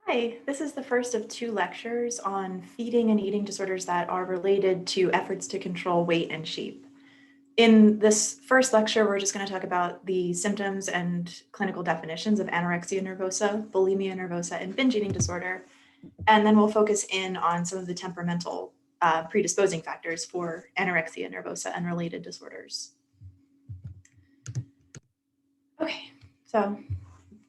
Hi, this is the first of two lectures on feeding and eating disorders that are related to efforts to control weight and shape. In this first lecture, we're just going to talk about the symptoms and clinical definitions of anorexia nervosa, bulimia nervosa, and binge eating disorder. And then we'll focus in on some of the temperamental predisposing factors for anorexia nervosa and related disorders. Okay, so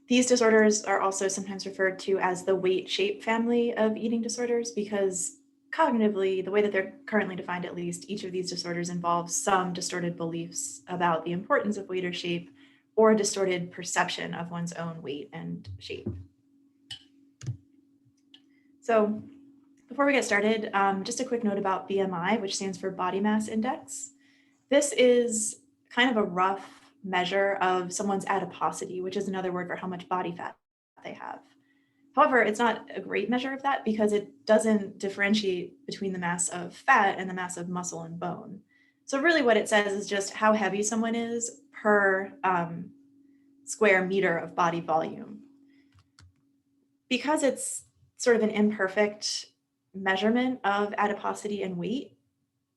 these disorders are also sometimes referred to as the weight-shape family of eating disorders because cognitively, the way that they're currently defined at least, each of these disorders involves some distorted beliefs about the importance of weight or shape or a distorted perception of one's own weight and shape. So before we get started, just a quick note about BMI, which stands for body mass index. This is kind of a rough measure of someone's adiposity, which is another word for how much body fat they have. However, it's not a great measure of that because it doesn't differentiate between the mass of fat and the mass of muscle and bone. So really what it says is just how heavy someone is per square meter of body volume. Because it's sort of an imperfect measurement of adiposity and weight,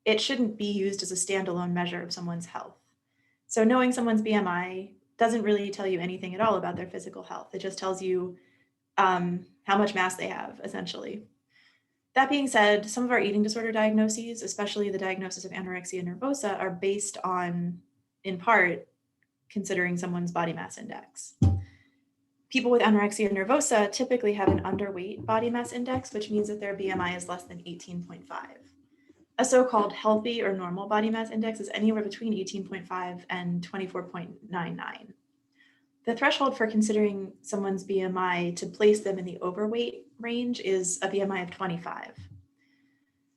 it shouldn't be used as a standalone measure of someone's health. So knowing someone's BMI doesn't really tell you anything at all about their physical health. It just tells you how much mass they have, essentially. That being said, some of our eating disorder diagnoses, especially the diagnosis of anorexia nervosa, are based on, in part, considering someone's body mass index. People with anorexia nervosa typically have an underweight body mass index, which means that their BMI is less than 18.5. A so-called healthy or normal body mass index is anywhere between 18.5 and 24.99. The threshold for considering someone's BMI to place them in the overweight range is a BMI of 25.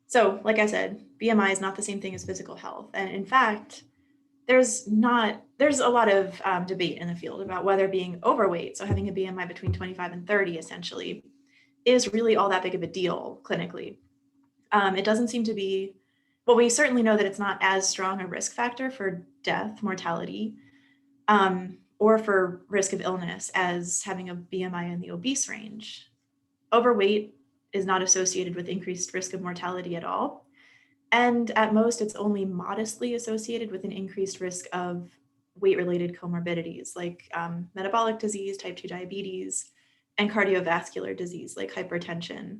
So, like I said, BMI is not the same thing as physical health. And in fact, there's a lot of debate in the field about whether being overweight, so having a BMI between 25 and 30 essentially, is really all that big of a deal clinically. It doesn't seem to be, well, we certainly know that it's not as strong a risk factor for death, mortality, or for risk of illness as having a BMI in the obese range. Overweight is not associated with increased risk of mortality at all. And at most, it's only modestly associated with an increased risk of weight-related comorbidities like metabolic disease, type 2 diabetes, and cardiovascular disease like hypertension.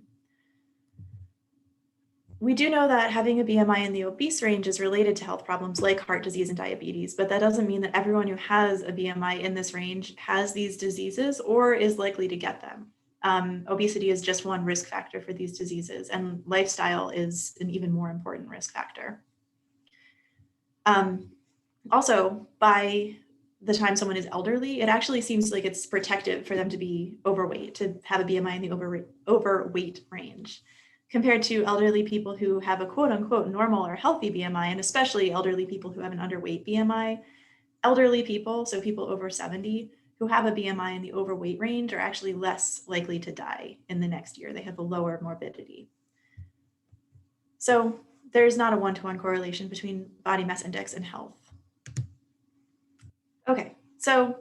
We do know that having a BMI in the obese range is related to health problems like heart disease and diabetes, but that doesn't mean that everyone who has a BMI in this range has these diseases or is likely to get them. Obesity is just one risk factor for these diseases, and lifestyle is an even more important risk factor. Also, by the time someone is elderly, it actually seems like it's protective for them to be overweight, to have a BMI in the overweight range, compared to elderly people who have a quote unquote normal or healthy BMI, and especially elderly people who have an underweight BMI. Elderly people, so people over 70, who have a BMI in the overweight range are actually less likely to die in the next year. They have a lower morbidity. So there's not a one-to-one correlation between body mass index and health. Okay, so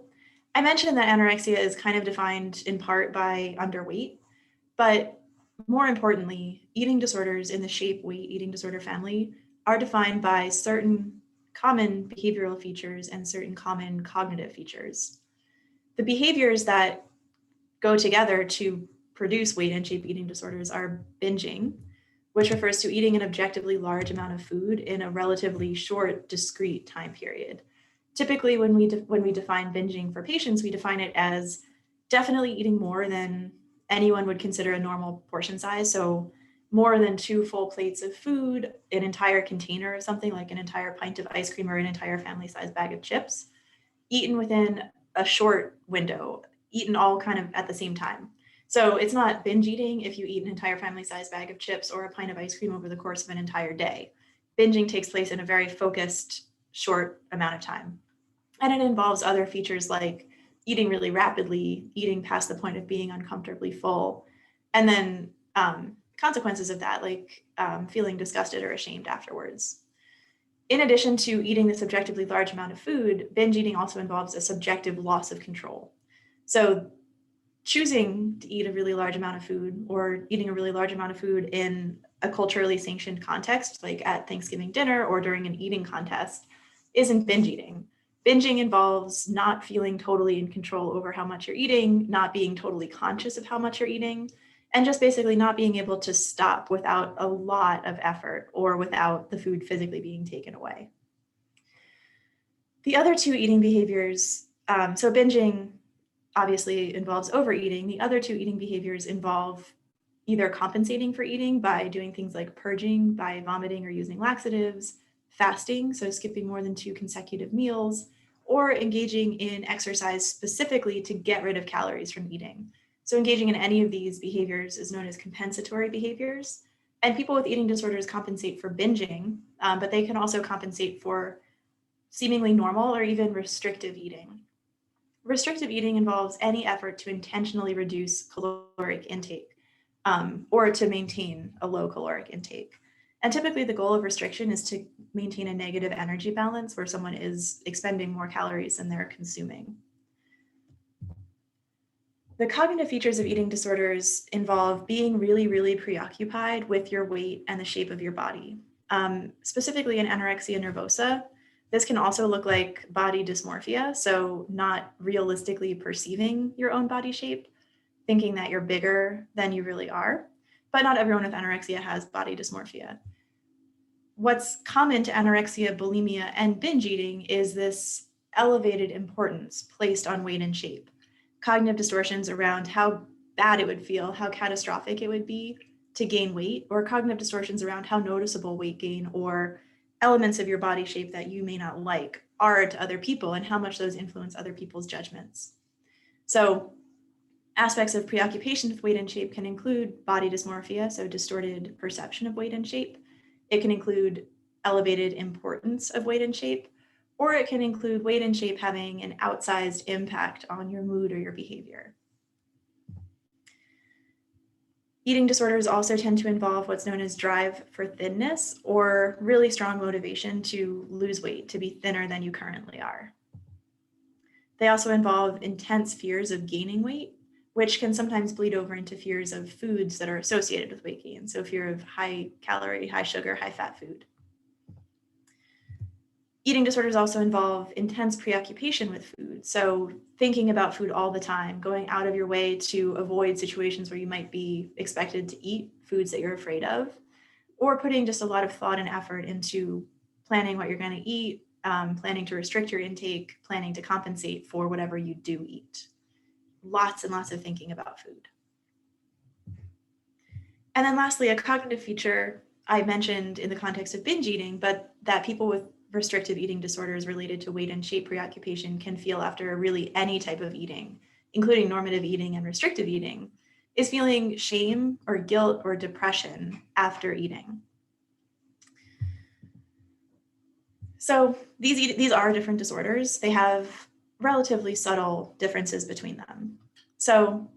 I mentioned that anorexia is kind of defined in part by underweight, but more importantly, eating disorders in the shape weight eating disorder family are defined by certain common behavioral features and certain common cognitive features. The behaviors that go together to produce weight and shape eating disorders are binging, which refers to eating an objectively large amount of food in a relatively short, discrete time period. Typically, when we define binging for patients, we define it as definitely eating more than anyone would consider a normal portion size. So more than 2 full plates of food, an entire container of something like an entire pint of ice cream or an entire family-sized bag of chips, eaten within a short window, eaten all kind of at the same time. So it's not binge eating if you eat an entire family-sized bag of chips or a pint of ice cream over the course of an entire day. Binging takes place in a very focused, short amount of time. And it involves other features like eating really rapidly, eating past the point of being uncomfortably full, and then consequences of that, like feeling disgusted or ashamed afterwards. In addition to eating the subjectively large amount of food, binge eating also involves a subjective loss of control. So choosing to eat a really large amount of food or eating a really large amount of food in a culturally sanctioned context, like at Thanksgiving dinner or during an eating contest, isn't binge eating. Binging involves not feeling totally in control over how much you're eating, not being totally conscious of how much you're eating, and just basically not being able to stop without a lot of effort or without the food physically being taken away. The other two eating behaviors, so binging obviously involves overeating. The other two eating behaviors involve either compensating for eating by doing things like purging, by vomiting or using laxatives, fasting, so skipping more than 2 consecutive meals, or engaging in exercise specifically to get rid of calories from eating. So engaging in any of these behaviors is known as compensatory behaviors. And people with eating disorders compensate for binging, but they can also compensate for seemingly normal or even restrictive eating. Restrictive eating involves any effort to intentionally reduce caloric intake or to maintain a low caloric intake. And typically the goal of restriction is to maintain a negative energy balance where someone is expending more calories than they're consuming. The cognitive features of eating disorders involve being really, really preoccupied with your weight and the shape of your body. Specifically in anorexia nervosa, this can also look like body dysmorphia, so not realistically perceiving your own body shape, thinking that you're bigger than you really are. But not everyone with anorexia has body dysmorphia. What's common to anorexia, bulimia, and binge eating is this elevated importance placed on weight and shape. Cognitive distortions around how bad it would feel, how catastrophic it would be to gain weight, or cognitive distortions around how noticeable weight gain or elements of your body shape that you may not like are to other people and how much those influence other people's judgments. So aspects of preoccupation with weight and shape can include body dysmorphia, so distorted perception of weight and shape. It can include elevated importance of weight and shape, or it can include weight and shape having an outsized impact on your mood or your behavior. Eating disorders also tend to involve what's known as drive for thinness or really strong motivation to lose weight, to be thinner than you currently are. They also involve intense fears of gaining weight, which can sometimes bleed over into fears of foods that are associated with weight gain. So fear of high calorie, high sugar, high fat food. Eating disorders also involve intense preoccupation with food. So thinking about food all the time, going out of your way to avoid situations where you might be expected to eat foods that you're afraid of, or putting just a lot of thought and effort into planning what you're going to eat, planning to restrict your intake, planning to compensate for whatever you do eat. Lots and lots of thinking about food. And then lastly, a cognitive feature I mentioned in the context of binge eating, but that people with restrictive eating disorders related to weight and shape preoccupation can feel after really any type of eating, including normative eating and restrictive eating, is feeling shame or guilt or depression after eating. So these are different disorders. They have relatively subtle differences between them. So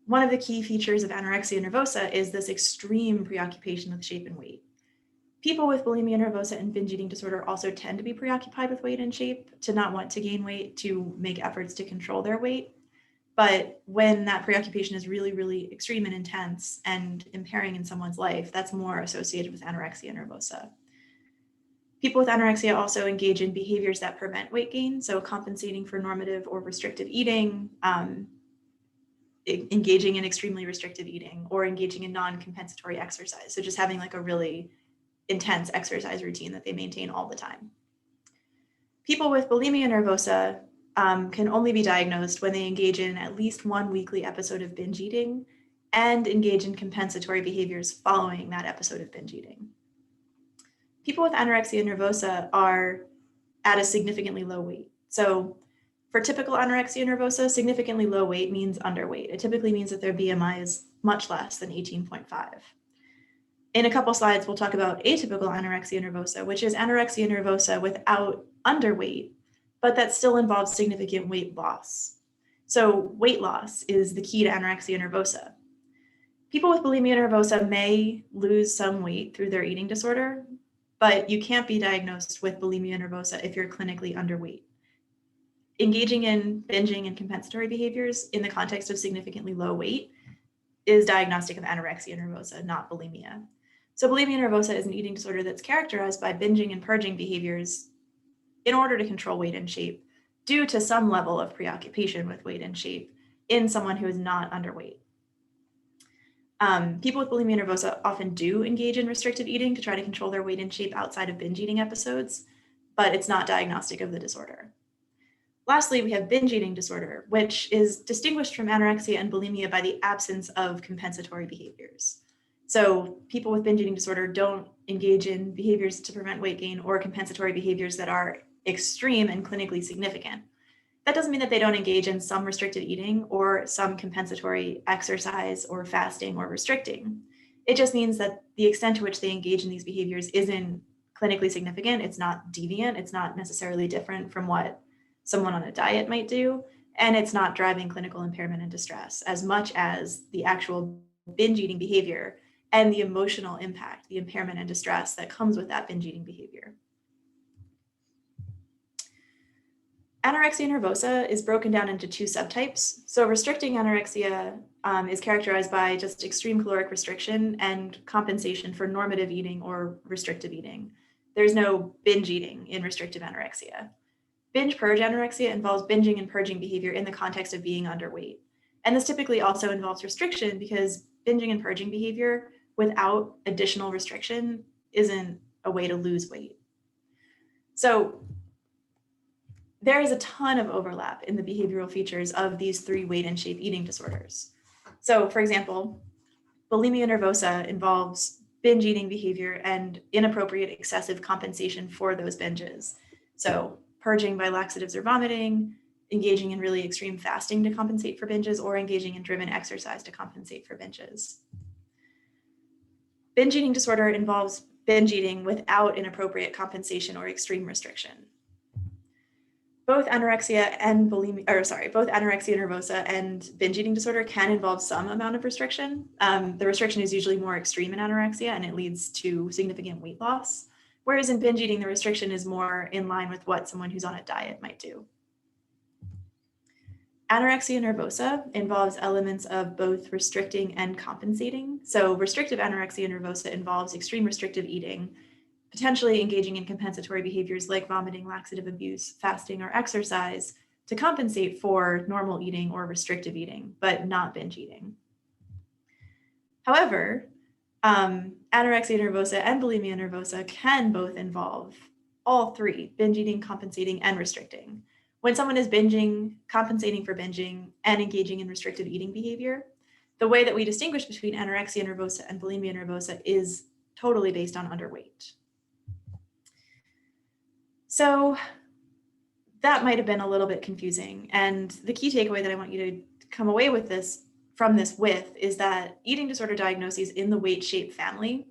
one of the key features of anorexia nervosa is this extreme preoccupation with shape and weight. People with bulimia nervosa and binge eating disorder also tend to be preoccupied with weight and shape, to not want to gain weight, to make efforts to control their weight. But when that preoccupation is really, really extreme and intense and impairing in someone's life, that's more associated with anorexia nervosa. People with anorexia also engage in behaviors that prevent weight gain, so compensating for normative or restrictive eating, engaging in extremely restrictive eating, or engaging in non-compensatory exercise. So just having like a really intense exercise routine that they maintain all the time. People with bulimia nervosa can only be diagnosed when they engage in at least one weekly episode of binge eating and engage in compensatory behaviors following that episode of binge eating. People with anorexia nervosa are at a significantly low weight. So for typical anorexia nervosa, significantly low weight means underweight. It typically means that their BMI is much less than 18.5. In a couple slides, we'll talk about atypical anorexia nervosa, which is anorexia nervosa without underweight, but that still involves significant weight loss. So weight loss is the key to anorexia nervosa. People with bulimia nervosa may lose some weight through their eating disorder, but you can't be diagnosed with bulimia nervosa if you're clinically underweight. engaging in binging and compensatory behaviors in the context of significantly low weight is diagnostic of anorexia nervosa, not bulimia. So bulimia nervosa is an eating disorder that's characterized by binging and purging behaviors in order to control weight and shape due to some level of preoccupation with weight and shape in someone who is not underweight. People with bulimia nervosa often do engage in restrictive eating to try to control their weight and shape outside of binge eating episodes, but it's not diagnostic of the disorder. Lastly, we have binge eating disorder, which is distinguished from anorexia and bulimia by the absence of compensatory behaviors. So people with binge eating disorder don't engage in behaviors to prevent weight gain or compensatory behaviors that are extreme and clinically significant. That doesn't mean that they don't engage in some restricted eating or some compensatory exercise or fasting or restricting. It just means that the extent to which they engage in these behaviors isn't clinically significant. It's not deviant. It's not necessarily different from what someone on a diet might do. And it's not driving clinical impairment and distress as much as the actual binge eating behavior and the emotional impact, the impairment and distress that comes with that binge eating behavior. Anorexia nervosa is broken down into two subtypes. So restricting anorexia is characterized by just extreme caloric restriction and compensation for normative eating or restrictive eating. There's no binge eating in restrictive anorexia. Binge purge anorexia involves binging and purging behavior in the context of being underweight. And this typically also involves restriction because binging and purging behavior without additional restriction isn't a way to lose weight. So there is a ton of overlap in the behavioral features of these three weight and shape eating disorders. So for example, bulimia nervosa involves binge eating behavior and inappropriate excessive compensation for those binges. So purging by laxatives or vomiting, engaging in really extreme fasting to compensate for binges, or engaging in driven exercise to compensate for binges. Binge eating disorder involves binge eating without inappropriate compensation or extreme restriction. Both anorexia nervosa and binge eating disorder can involve some amount of restriction. The restriction is usually more extreme in anorexia and it leads to significant weight loss. Whereas in binge eating, the restriction is more in line with what someone who's on a diet might do. Anorexia nervosa involves elements of both restricting and compensating. So restrictive anorexia nervosa involves extreme restrictive eating, potentially engaging in compensatory behaviors like vomiting, laxative abuse, fasting, or exercise to compensate for normal eating or restrictive eating, but not binge eating. However, anorexia nervosa and bulimia nervosa can both involve all three: binge eating, compensating, and restricting. When someone is binging, compensating for binging, and engaging in restrictive eating behavior, the way that we distinguish between anorexia nervosa and bulimia nervosa is totally based on underweight. So that might have been a little bit confusing. And the key takeaway that I want you to come away with from this with is that eating disorder diagnoses in the weight shape family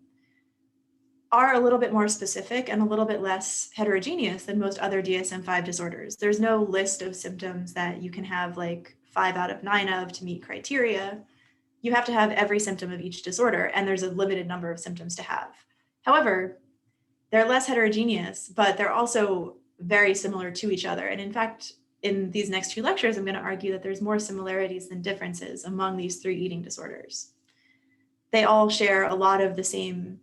are a little bit more specific and a little bit less heterogeneous than most other DSM-5 disorders. There's no list of symptoms that you can have like 5 out of 9 of to meet criteria. You have to have every symptom of each disorder, and there's a limited number of symptoms to have. However, they're less heterogeneous, but they're also very similar to each other. And in fact, in these next 2 lectures, I'm going to argue that there's more similarities than differences among these 3 eating disorders. They all share a lot of the same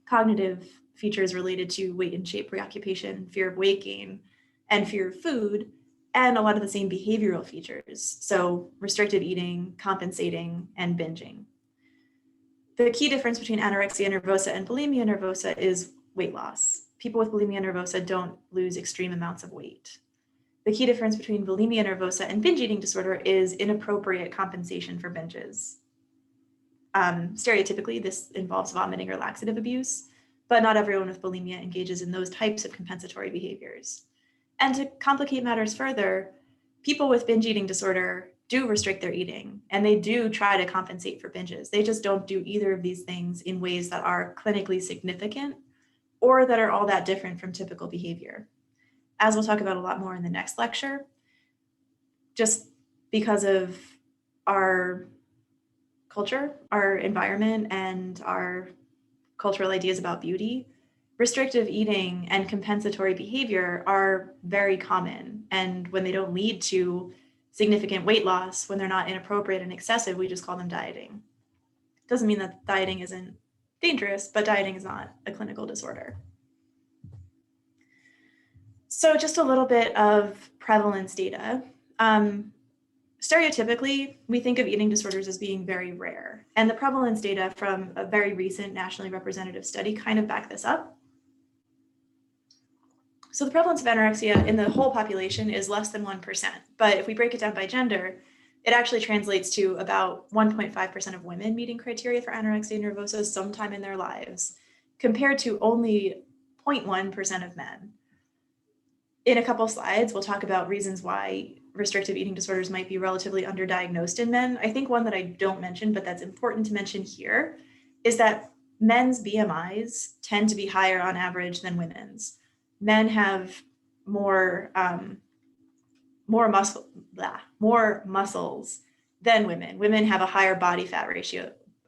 cognitive features related to weight and shape preoccupation, fear of weight gain, and fear of food, and a lot of the same behavioral features. So restrictive eating, compensating, and binging. The key difference between anorexia nervosa and bulimia nervosa is weight loss. People with bulimia nervosa don't lose extreme amounts of weight. The key difference between bulimia nervosa and binge eating disorder is inappropriate compensation for binges. Stereotypically, this involves vomiting or laxative abuse, but not everyone with bulimia engages in those types of compensatory behaviors. And to complicate matters further, people with binge eating disorder do restrict their eating, and they do try to compensate for binges. They just don't do either of these things in ways that are clinically significant or that are all that different from typical behavior. As we'll talk about a lot more in the next lecture, just because of our culture, our environment, and our cultural ideas about beauty, restrictive eating and compensatory behavior are very common. And when they don't lead to significant weight loss, when they're not inappropriate and excessive, we just call them dieting. Doesn't mean that dieting isn't dangerous, but dieting is not a clinical disorder. So just a little bit of prevalence data. Stereotypically, we think of eating disorders as being very rare, and the prevalence data from a very recent nationally representative study kind of back this up. So the prevalence of anorexia in the whole population is less than 1%, but if we break it down by gender, it actually translates to about 1.5% of women meeting criteria for anorexia nervosa sometime in their lives, compared to only 0.1% of men. In a couple slides, we'll talk about reasons why restrictive eating disorders might be relatively underdiagnosed in men. I think one that I don't mention, but that's important to mention here, is that men's BMIs tend to be higher on average than women's. Men have more muscles than women. Women have a higher body fat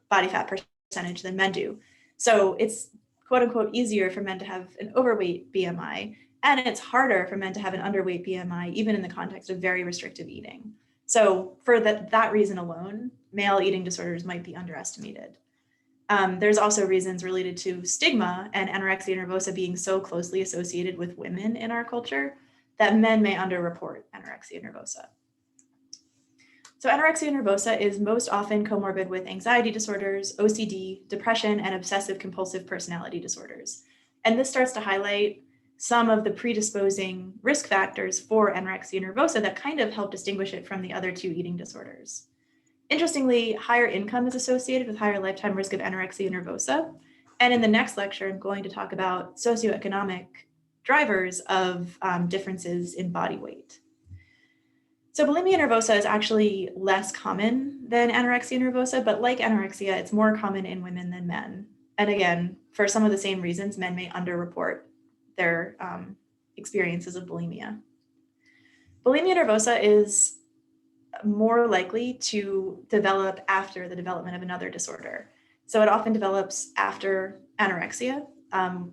percentage than men do. So it's quote unquote easier for men to have an overweight BMI, and it's harder for men to have an underweight BMI, even in the context of very restrictive eating. So for that reason alone, male eating disorders might be underestimated. There's also reasons related to stigma and anorexia nervosa being so closely associated with women in our culture that men may underreport anorexia nervosa. So anorexia nervosa is most often comorbid with anxiety disorders, OCD, depression, and obsessive compulsive personality disorders. And this starts to highlight some of the predisposing risk factors for anorexia nervosa that kind of help distinguish it from the other two eating disorders. Interestingly, higher income is associated with higher lifetime risk of anorexia nervosa. And in the next lecture, I'm going to talk about socioeconomic drivers of differences in body weight. So bulimia nervosa is actually less common than anorexia nervosa, but like anorexia, it's more common in women than men. And again, for some of the same reasons, men may underreport their experiences of bulimia. Bulimia nervosa is more likely to develop after the development of another disorder. So it often develops after anorexia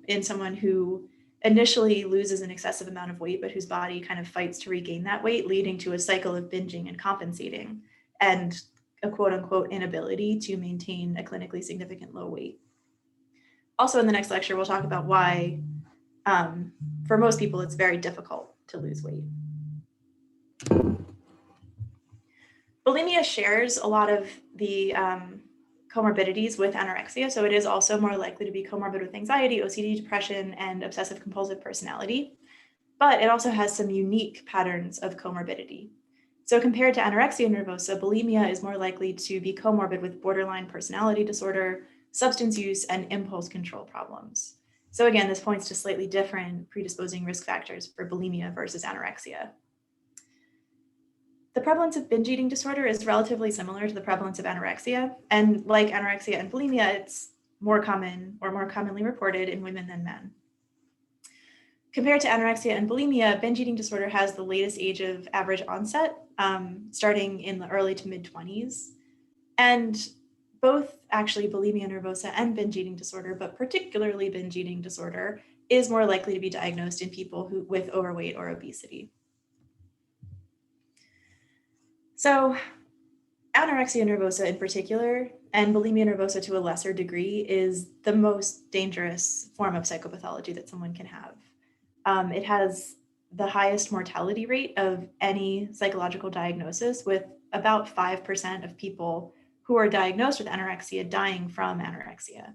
in someone who initially loses an excessive amount of weight, but whose body kind of fights to regain that weight, leading to a cycle of binging and compensating and a quote unquote inability to maintain a clinically significant low weight. Also in the next lecture, we'll talk about why for most people, it's very difficult to lose weight. Bulimia shares a lot of the comorbidities with anorexia, so it is also more likely to be comorbid with anxiety, OCD, depression, and obsessive compulsive personality, but it also has some unique patterns of comorbidity. So compared to anorexia nervosa, bulimia is more likely to be comorbid with borderline personality disorder, substance use, and impulse control problems. So again, this points to slightly different predisposing risk factors for bulimia versus anorexia. The prevalence of binge eating disorder is relatively similar to the prevalence of anorexia. And like anorexia and bulimia, it's more common or more commonly reported in women than men. Compared to anorexia and bulimia, binge eating disorder has the latest age of average onset, starting in the early to mid-20s. And both actually bulimia nervosa and binge eating disorder, but particularly binge eating disorder, is more likely to be diagnosed in people with overweight or obesity. So anorexia nervosa in particular, and bulimia nervosa to a lesser degree, is the most dangerous form of psychopathology that someone can have. It has the highest mortality rate of any psychological diagnosis, with about 5% of people who are diagnosed with anorexia dying from anorexia.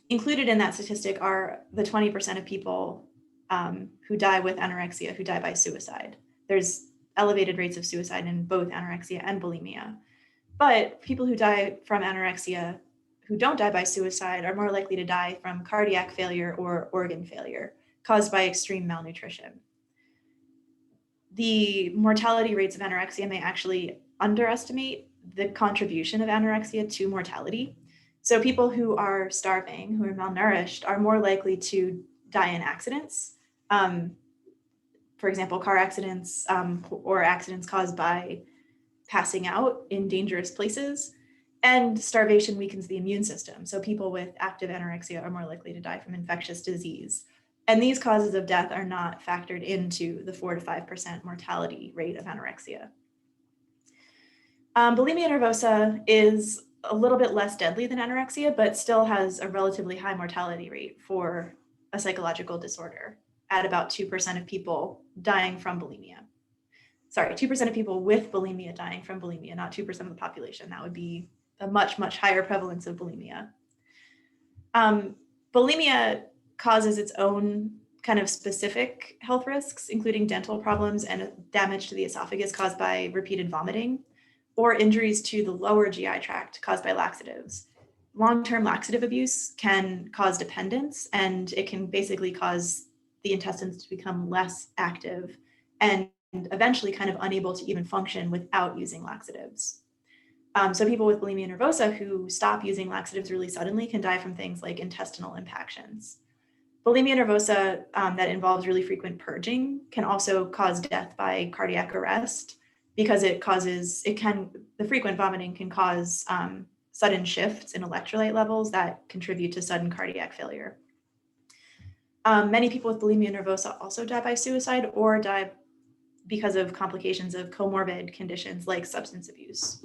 Included in that statistic are the 20% of people who die with anorexia who die by suicide. There's elevated rates of suicide in both anorexia and bulimia. But people who die from anorexia who don't die by suicide are more likely to die from cardiac failure or organ failure caused by extreme malnutrition. The mortality rates of anorexia may actually underestimate the contribution of anorexia to mortality. So people who are starving, who are malnourished, are more likely to die in accidents. For example, car accidents or accidents caused by passing out in dangerous places. And starvation weakens the immune system. So people with active anorexia are more likely to die from infectious disease. And these causes of death are not factored into the 4 to 5% mortality rate of anorexia. Bulimia nervosa is a little bit less deadly than anorexia, but still has a relatively high mortality rate for a psychological disorder at about 2% of people dying from bulimia. Sorry, 2% of people with bulimia dying from bulimia, not 2% of the population. That would be a much, much higher prevalence of bulimia. Bulimia causes its own kind of specific health risks, including dental problems and damage to the esophagus caused by repeated vomiting, or injuries to the lower GI tract caused by laxatives. Long-term laxative abuse can cause dependence, and it can basically cause the intestines to become less active and eventually kind of unable to even function without using laxatives. So people with bulimia nervosa who stop using laxatives really suddenly can die from things like intestinal impactions. Bulimia nervosa that involves really frequent purging can also cause death by cardiac arrest because the frequent vomiting can cause sudden shifts in electrolyte levels that contribute to sudden cardiac failure. Many people with bulimia nervosa also die by suicide or die because of complications of comorbid conditions like substance abuse.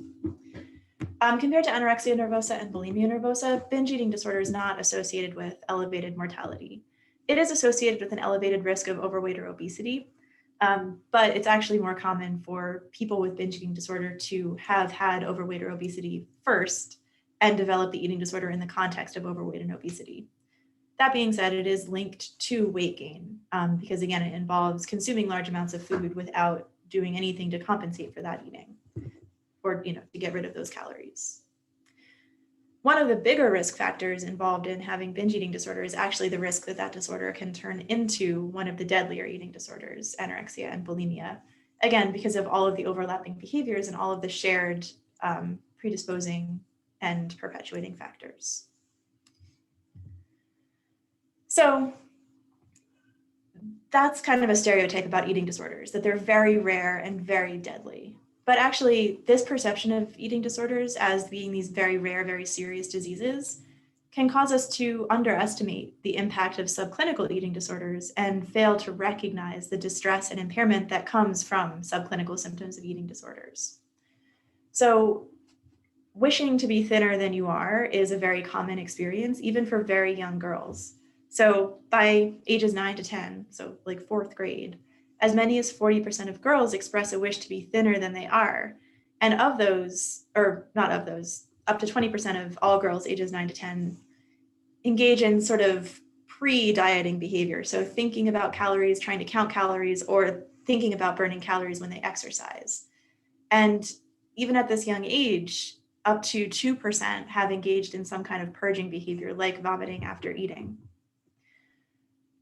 Compared to anorexia nervosa and bulimia nervosa, binge eating disorder is not associated with elevated mortality. It is associated with an elevated risk of overweight or obesity, but it's actually more common for people with binge eating disorder to have had overweight or obesity first and develop the eating disorder in the context of overweight and obesity. That being said, it is linked to weight gain because, again, it involves consuming large amounts of food without doing anything to compensate for that eating or to get rid of those calories. One of the bigger risk factors involved in having binge eating disorder is actually the risk that disorder can turn into one of the deadlier eating disorders, anorexia and bulimia, again, because of all of the overlapping behaviors and all of the shared predisposing and perpetuating factors. So that's kind of a stereotype about eating disorders, that they're very rare and very deadly. But actually, this perception of eating disorders as being these very rare, very serious diseases can cause us to underestimate the impact of subclinical eating disorders and fail to recognize the distress and impairment that comes from subclinical symptoms of eating disorders. So wishing to be thinner than you are is a very common experience, even for very young girls. So by ages 9 to 10, so like fourth grade, as many as 40% of girls express a wish to be thinner than they are. And of those, or not of those, up to 20% of all girls ages 9 to 10 engage in sort of pre-dieting behavior. So thinking about calories, trying to count calories, or thinking about burning calories when they exercise. And even at this young age, up to 2% have engaged in some kind of purging behavior like vomiting after eating.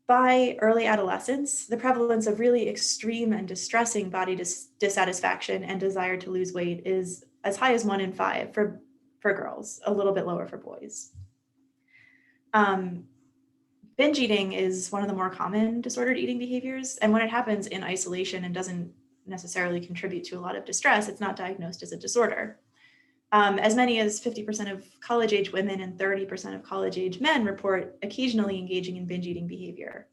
By early adolescence, the prevalence of really extreme and distressing body dissatisfaction and desire to lose weight is as high as 1 in 5 for girls, a little bit lower for boys. Binge eating is one of the more common disordered eating behaviors, and when it happens in isolation and doesn't necessarily contribute to a lot of distress, it's not diagnosed as a disorder. As many as 50% of college-age women and 30% of college-age men report occasionally engaging in binge eating behavior.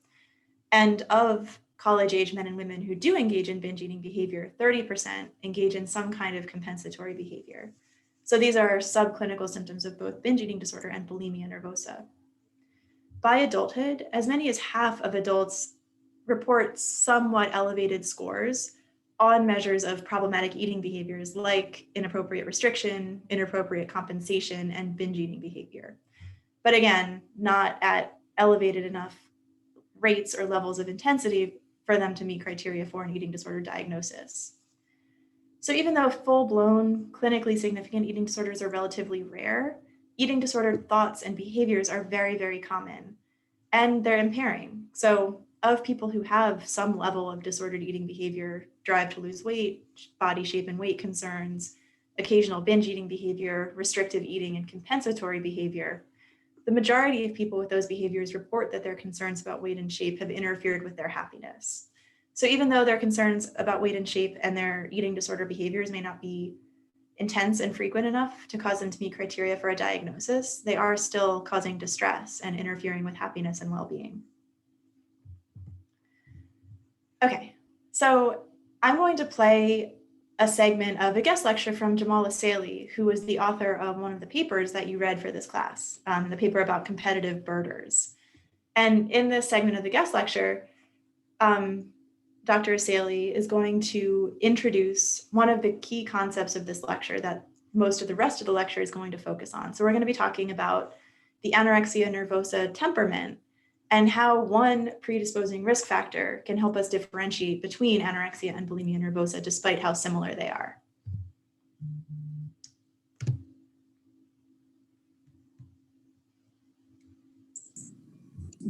And of college-age men and women who do engage in binge eating behavior, 30% engage in some kind of compensatory behavior. So these are subclinical symptoms of both binge eating disorder and bulimia nervosa. By adulthood, as many as half of adults report somewhat elevated scores on measures of problematic eating behaviors like inappropriate restriction, inappropriate compensation, and binge eating behavior. But again, not at elevated enough rates or levels of intensity for them to meet criteria for an eating disorder diagnosis. So even though full-blown clinically significant eating disorders are relatively rare, eating disorder thoughts and behaviors are very, very common, and they're impairing. So of people who have some level of disordered eating behavior, drive to lose weight, body shape and weight concerns, occasional binge eating behavior, restrictive eating, and compensatory behavior, the majority of people with those behaviors report that their concerns about weight and shape have interfered with their happiness. So even though their concerns about weight and shape and their eating disorder behaviors may not be intense and frequent enough to cause them to meet criteria for a diagnosis, they are still causing distress and interfering with happiness and well-being. Okay, so I'm going to play a segment of a guest lecture from Jamal Assaili, who was the author of one of the papers that you read for this class, the paper about competitive birders. And in this segment of the guest lecture, Dr. Assaili is going to introduce one of the key concepts of this lecture that most of the rest of the lecture is going to focus on. So we're going to be talking about the anorexia nervosa temperament and how one predisposing risk factor can help us differentiate between anorexia and bulimia nervosa, despite how similar they are.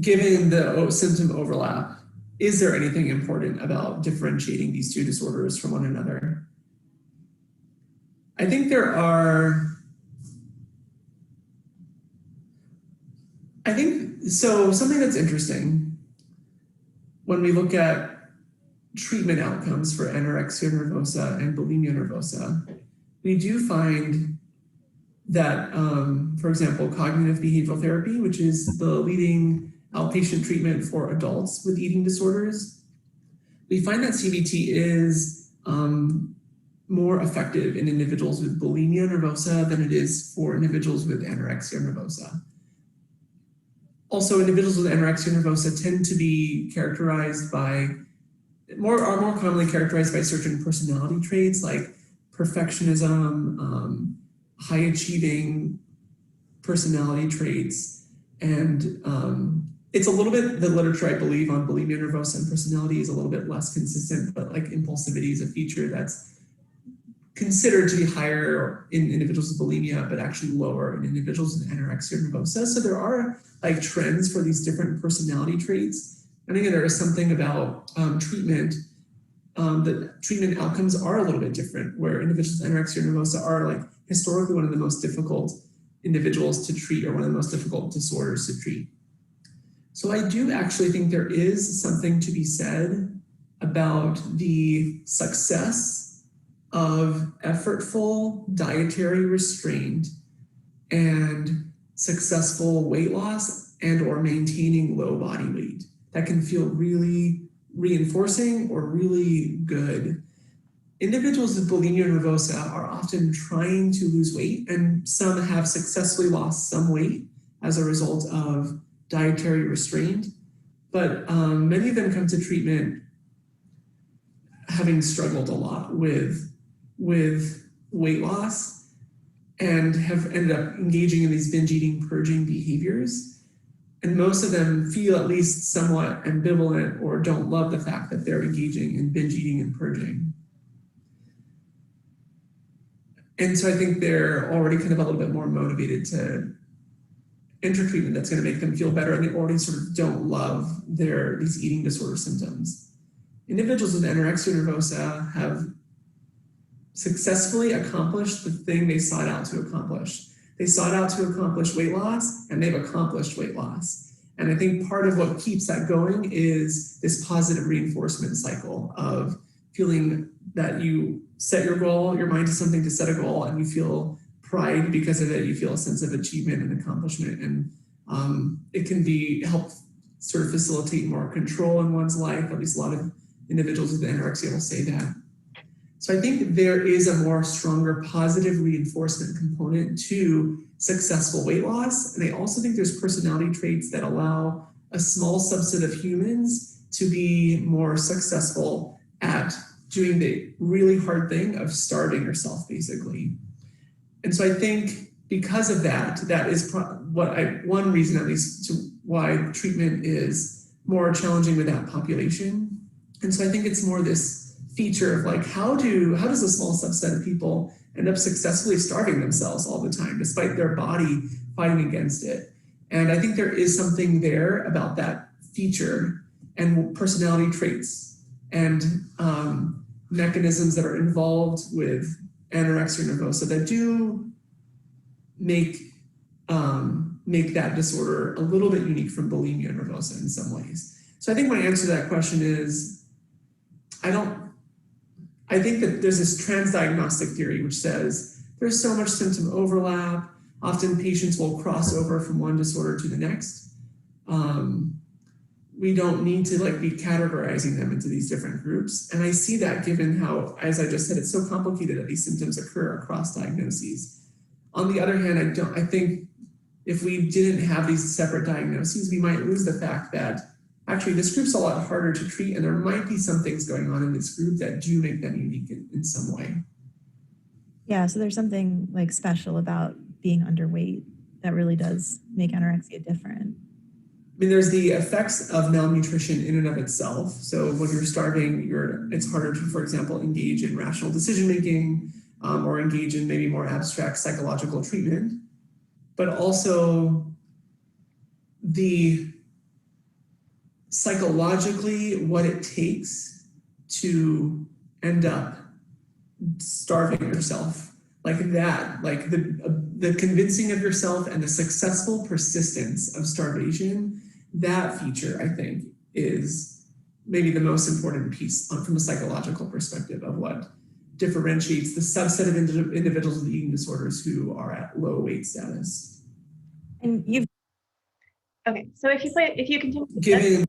Given the symptom overlap, is there anything important about differentiating these two disorders from one another? I think there are. So something that's interesting when we look at treatment outcomes for anorexia nervosa and bulimia nervosa, we do find that, for example, cognitive behavioral therapy, which is the leading outpatient treatment for adults with eating disorders, we find that CBT is more effective in individuals with bulimia nervosa than it is for individuals with anorexia nervosa. Also, individuals with anorexia nervosa tend to be characterized by, are more commonly characterized by certain personality traits like perfectionism, high achieving personality traits, and it's a little bit, the literature I believe on bulimia nervosa and personality is a little bit less consistent, but like impulsivity is a feature that's considered to be higher in individuals with bulimia, but actually lower in individuals with anorexia nervosa. So there are like trends for these different personality traits. And again, there is something about treatment, that treatment outcomes are a little bit different, where individuals with anorexia nervosa are like historically one of the most difficult individuals to treat, or one of the most difficult disorders to treat. So I do actually think there is something to be said about the success of effortful dietary restraint and successful weight loss and or maintaining low body weight. That can feel really reinforcing or really good. Individuals with bulimia nervosa are often trying to lose weight, and some have successfully lost some weight as a result of dietary restraint, but many of them come to treatment having struggled a lot with weight loss and have ended up engaging in these binge eating, purging behaviors. And most of them feel at least somewhat ambivalent or don't love the fact that they're engaging in binge eating and purging. And so I think they're already kind of a little bit more motivated to enter treatment that's going to make them feel better, and they already sort of don't love these eating disorder symptoms. Individuals with anorexia nervosa have successfully accomplished the thing they sought out to accomplish. They sought out to accomplish weight loss, and they've accomplished weight loss. And I think part of what keeps that going is this positive reinforcement cycle of feeling that you set your goal, your mind to something to set a goal, and you feel pride because of it. You feel a sense of achievement and accomplishment, and it can help sort of facilitate more control in one's life. At least a lot of individuals with anorexia will say that. So I think there is a more stronger positive reinforcement component to successful weight loss. And I also think there's personality traits that allow a small subset of humans to be more successful at doing the really hard thing of starving yourself, basically. And so I think because of that, that is one reason at least to why treatment is more challenging with that population. And so I think it's more this feature of like, how does a small subset of people end up successfully starving themselves all the time, despite their body fighting against it? And I think there is something there about that feature and personality traits and mechanisms that are involved with anorexia nervosa that do make that disorder a little bit unique from bulimia nervosa in some ways. So I think my answer to that question is, I think that there's this transdiagnostic theory which says there's so much symptom overlap. Often patients will cross over from one disorder to the next. We don't need to be categorizing them into these different groups. And I see that given how, as I just said, it's so complicated that these symptoms occur across diagnoses. On the other hand, I think if we didn't have these separate diagnoses, we might lose the fact that actually this group's a lot harder to treat, and there might be some things going on in this group that do make them unique in some way. Yeah, so there's something special about being underweight that really does make anorexia different. I mean, there's the effects of malnutrition in and of itself. So when you're starving, it's harder to, for example, engage in rational decision-making or engage in maybe more abstract psychological treatment. But also the psychologically what it takes to end up starving yourself the convincing of yourself and the successful persistence of starvation, that feature I think is maybe the most important piece from a psychological perspective of what differentiates the subset of individuals with eating disorders who are at low weight status. And Okay, so if you continue with this,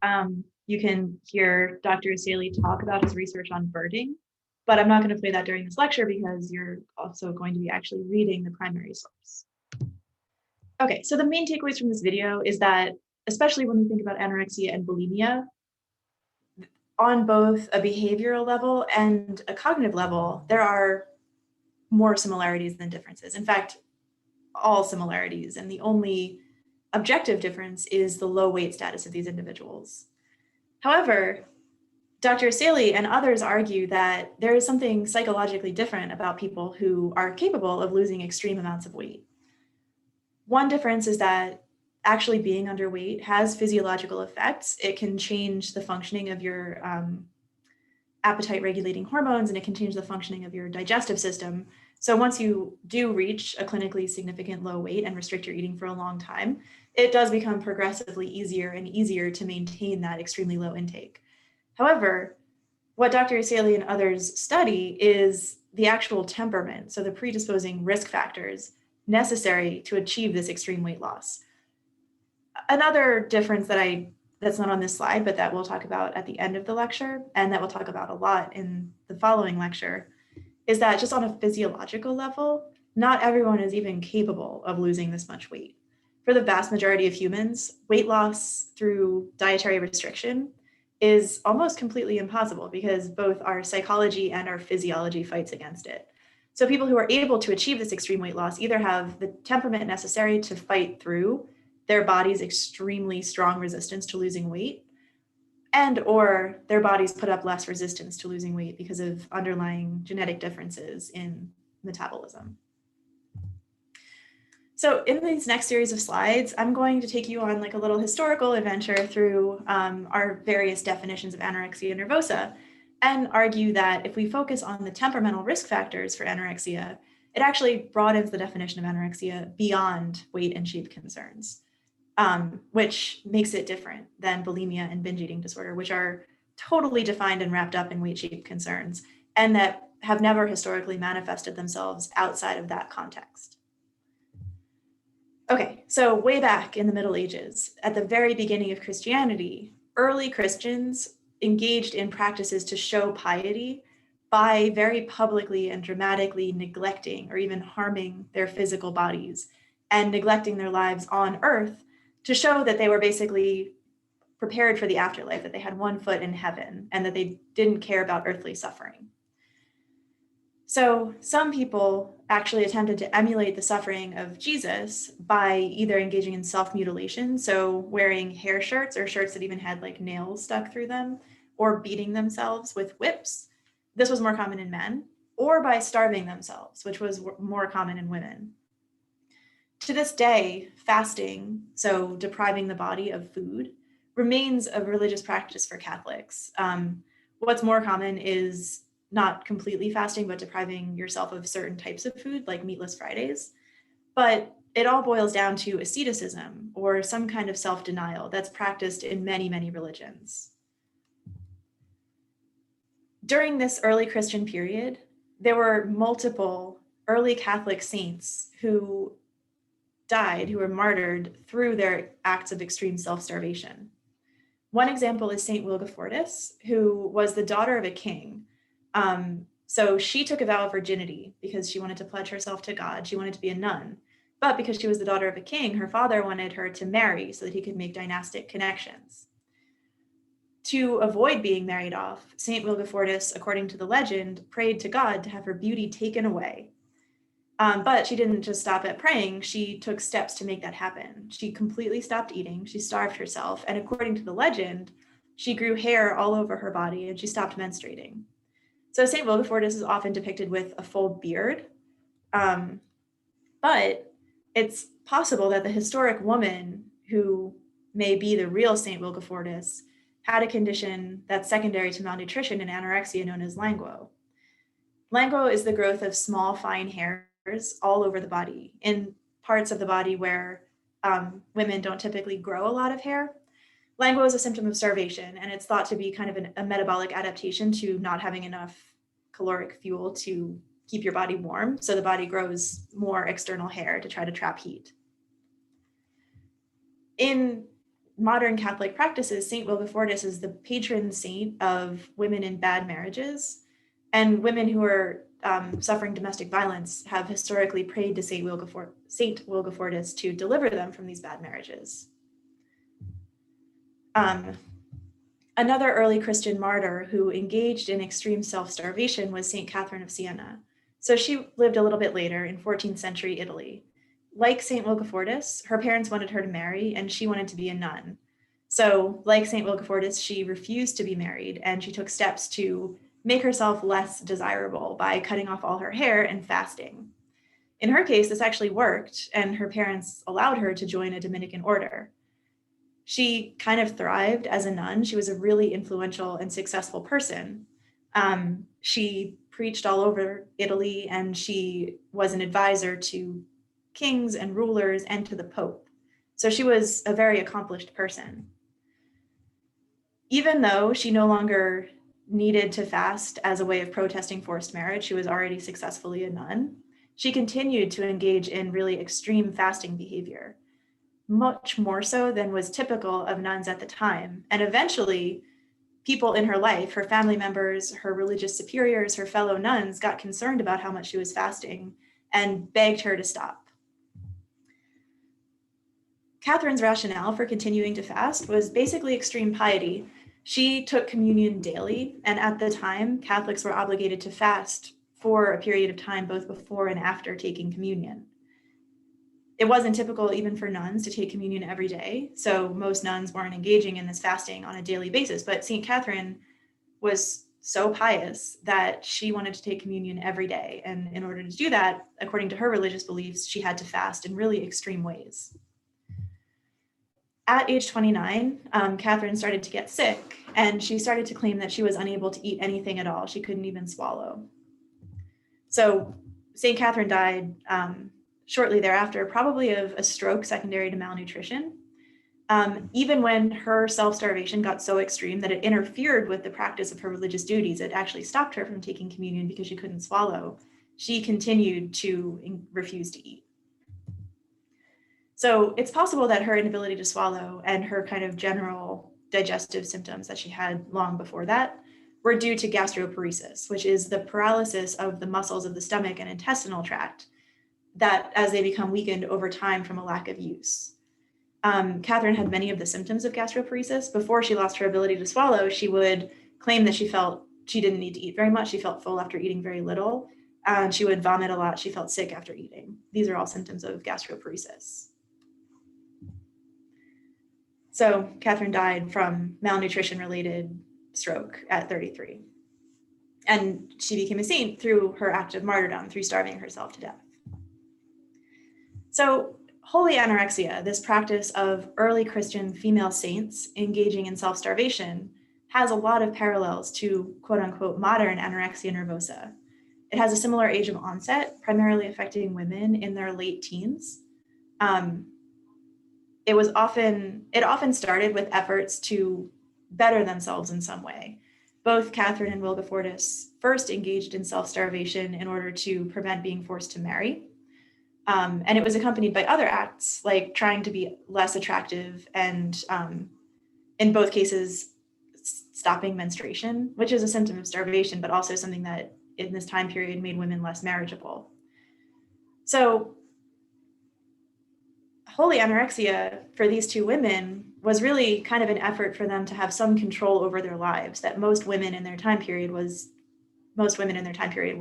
you can hear Dr. Asali talk about his research on birding, but I'm not going to play that during this lecture because you're also going to be actually reading the primary source. Okay, so the main takeaways from this video is that, especially when we think about anorexia and bulimia, on both a behavioral level and a cognitive level, there are more similarities than differences. In fact, all similarities, and the only objective difference is the low weight status of these individuals. However, Dr. Asali and others argue that there is something psychologically different about people who are capable of losing extreme amounts of weight. One difference is that actually being underweight has physiological effects. It can change the functioning of your appetite regulating hormones, and it can change the functioning of your digestive system. So once you do reach a clinically significant low weight and restrict your eating for a long time, it does become progressively easier and easier to maintain that extremely low intake. However, what Dr. Asali and others study is the actual temperament, so the predisposing risk factors necessary to achieve this extreme weight loss. Another difference that's not on this slide, but that we'll talk about at the end of the lecture, and that we'll talk about a lot in the following lecture, is that just on a physiological level, not everyone is even capable of losing this much weight. For the vast majority of humans, weight loss through dietary restriction is almost completely impossible because both our psychology and our physiology fights against it. So people who are able to achieve this extreme weight loss either have the temperament necessary to fight through their body's extremely strong resistance to losing weight, and or their bodies put up less resistance to losing weight because of underlying genetic differences in metabolism. So in these next series of slides, I'm going to take you on a little historical adventure through our various definitions of anorexia nervosa, and argue that if we focus on the temperamental risk factors for anorexia, it actually broadens the definition of anorexia beyond weight and shape concerns, which makes it different than bulimia and binge eating disorder, which are totally defined and wrapped up in weight shape concerns, and that have never historically manifested themselves outside of that context. Okay, so way back in the Middle Ages, at the very beginning of Christianity, early Christians engaged in practices to show piety by very publicly and dramatically neglecting or even harming their physical bodies and neglecting their lives on earth to show that they were basically prepared for the afterlife, that they had one foot in heaven and that they didn't care about earthly suffering. So some people actually attempted to emulate the suffering of Jesus by either engaging in self-mutilation, so wearing hair shirts or shirts that even had nails stuck through them, or beating themselves with whips. This was more common in men, or by starving themselves, which was more common in women. To this day, fasting, so depriving the body of food, remains a religious practice for Catholics. What's more common is not completely fasting, but depriving yourself of certain types of food, like meatless Fridays. But it all boils down to asceticism or some kind of self-denial that's practiced in many, many religions. During this early Christian period, there were multiple early Catholic saints who died, who were martyred through their acts of extreme self-starvation. One example is Saint Wilgefortis, who was the daughter of a king. So she took a vow of virginity because she wanted to pledge herself to God. She wanted to be a nun. But because she was the daughter of a king, her father wanted her to marry so that he could make dynastic connections. To avoid being married off, Saint Wilgefortis, according to the legend, prayed to God to have her beauty taken away. But she didn't just stop at praying, she took steps to make that happen. She completely stopped eating, she starved herself, and according to the legend, she grew hair all over her body and she stopped menstruating. So St. Wilgefortis is often depicted with a full beard, but it's possible that the historic woman who may be the real St. Wilgefortis had a condition that's secondary to malnutrition and anorexia known as languor. Languor is the growth of small, fine hairs all over the body, in parts of the body where women don't typically grow a lot of hair. Languor is a symptom of starvation, and it's thought to be kind of a metabolic adaptation to not having enough caloric fuel to keep your body warm. So the body grows more external hair to try to trap heat. In modern Catholic practices, St. Wilgefortis is the patron saint of women in bad marriages, and women who are suffering domestic violence have historically prayed to St. Wilgefortis to deliver them from these bad marriages. Another early Christian martyr who engaged in extreme self-starvation was St. Catherine of Siena. So she lived a little bit later in 14th century Italy. Like St. Wilgefortis, her parents wanted her to marry and she wanted to be a nun. So like St. Wilgefortis, she refused to be married and she took steps to make herself less desirable by cutting off all her hair and fasting. In her case, this actually worked, and her parents allowed her to join a Dominican order. She kind of thrived as a nun. She was a really influential and successful person. She preached all over Italy, and she was an advisor to kings and rulers and to the Pope. So she was a very accomplished person. Even though she no longer needed to fast as a way of protesting forced marriage, she was already successfully a nun, she continued to engage in really extreme fasting behavior, much more so than was typical of nuns at the time. And eventually, people in her life, her family members, her religious superiors, her fellow nuns got concerned about how much she was fasting and begged her to stop. Catherine's rationale for continuing to fast was basically extreme piety. She took communion daily, and at the time, Catholics were obligated to fast for a period of time, both before and after taking communion. It wasn't typical even for nuns to take communion every day, so most nuns weren't engaging in this fasting on a daily basis, but St. Catherine was so pious that she wanted to take communion every day, and in order to do that, according to her religious beliefs, she had to fast in really extreme ways. At age 29, Catherine started to get sick, and she started to claim that she was unable to eat anything at all. She couldn't even swallow. So St. Catherine died shortly thereafter, probably of a stroke secondary to malnutrition. Even when her self-starvation got so extreme that it interfered with the practice of her religious duties, it actually stopped her from taking communion because she couldn't swallow. She continued to refuse to eat. So it's possible that her inability to swallow and her kind of general digestive symptoms that she had long before that were due to gastroparesis, which is the paralysis of the muscles of the stomach and intestinal tract that as they become weakened over time from a lack of use. Catherine had many of the symptoms of gastroparesis. Before she lost her ability to swallow, she would claim that she felt she didn't need to eat very much. She felt full after eating very little. She would vomit a lot. She felt sick after eating. These are all symptoms of gastroparesis. So Catherine died from malnutrition-related stroke at 33. And she became a saint through her act of martyrdom, through starving herself to death. So holy anorexia, this practice of early Christian female saints engaging in self-starvation, has a lot of parallels to quote unquote modern anorexia nervosa. It has a similar age of onset, primarily affecting women in their late teens. It often started with efforts to better themselves in some way. both Catherine and Wilberfortis first engaged in self-starvation in order to prevent being forced to marry. And it was accompanied by other acts like trying to be less attractive and in both cases, stopping menstruation, which is a symptom of starvation, but also something that in this time period made women less marriageable. So holy anorexia for these two women was really kind of an effort for them to have some control over their lives that most women in their time period were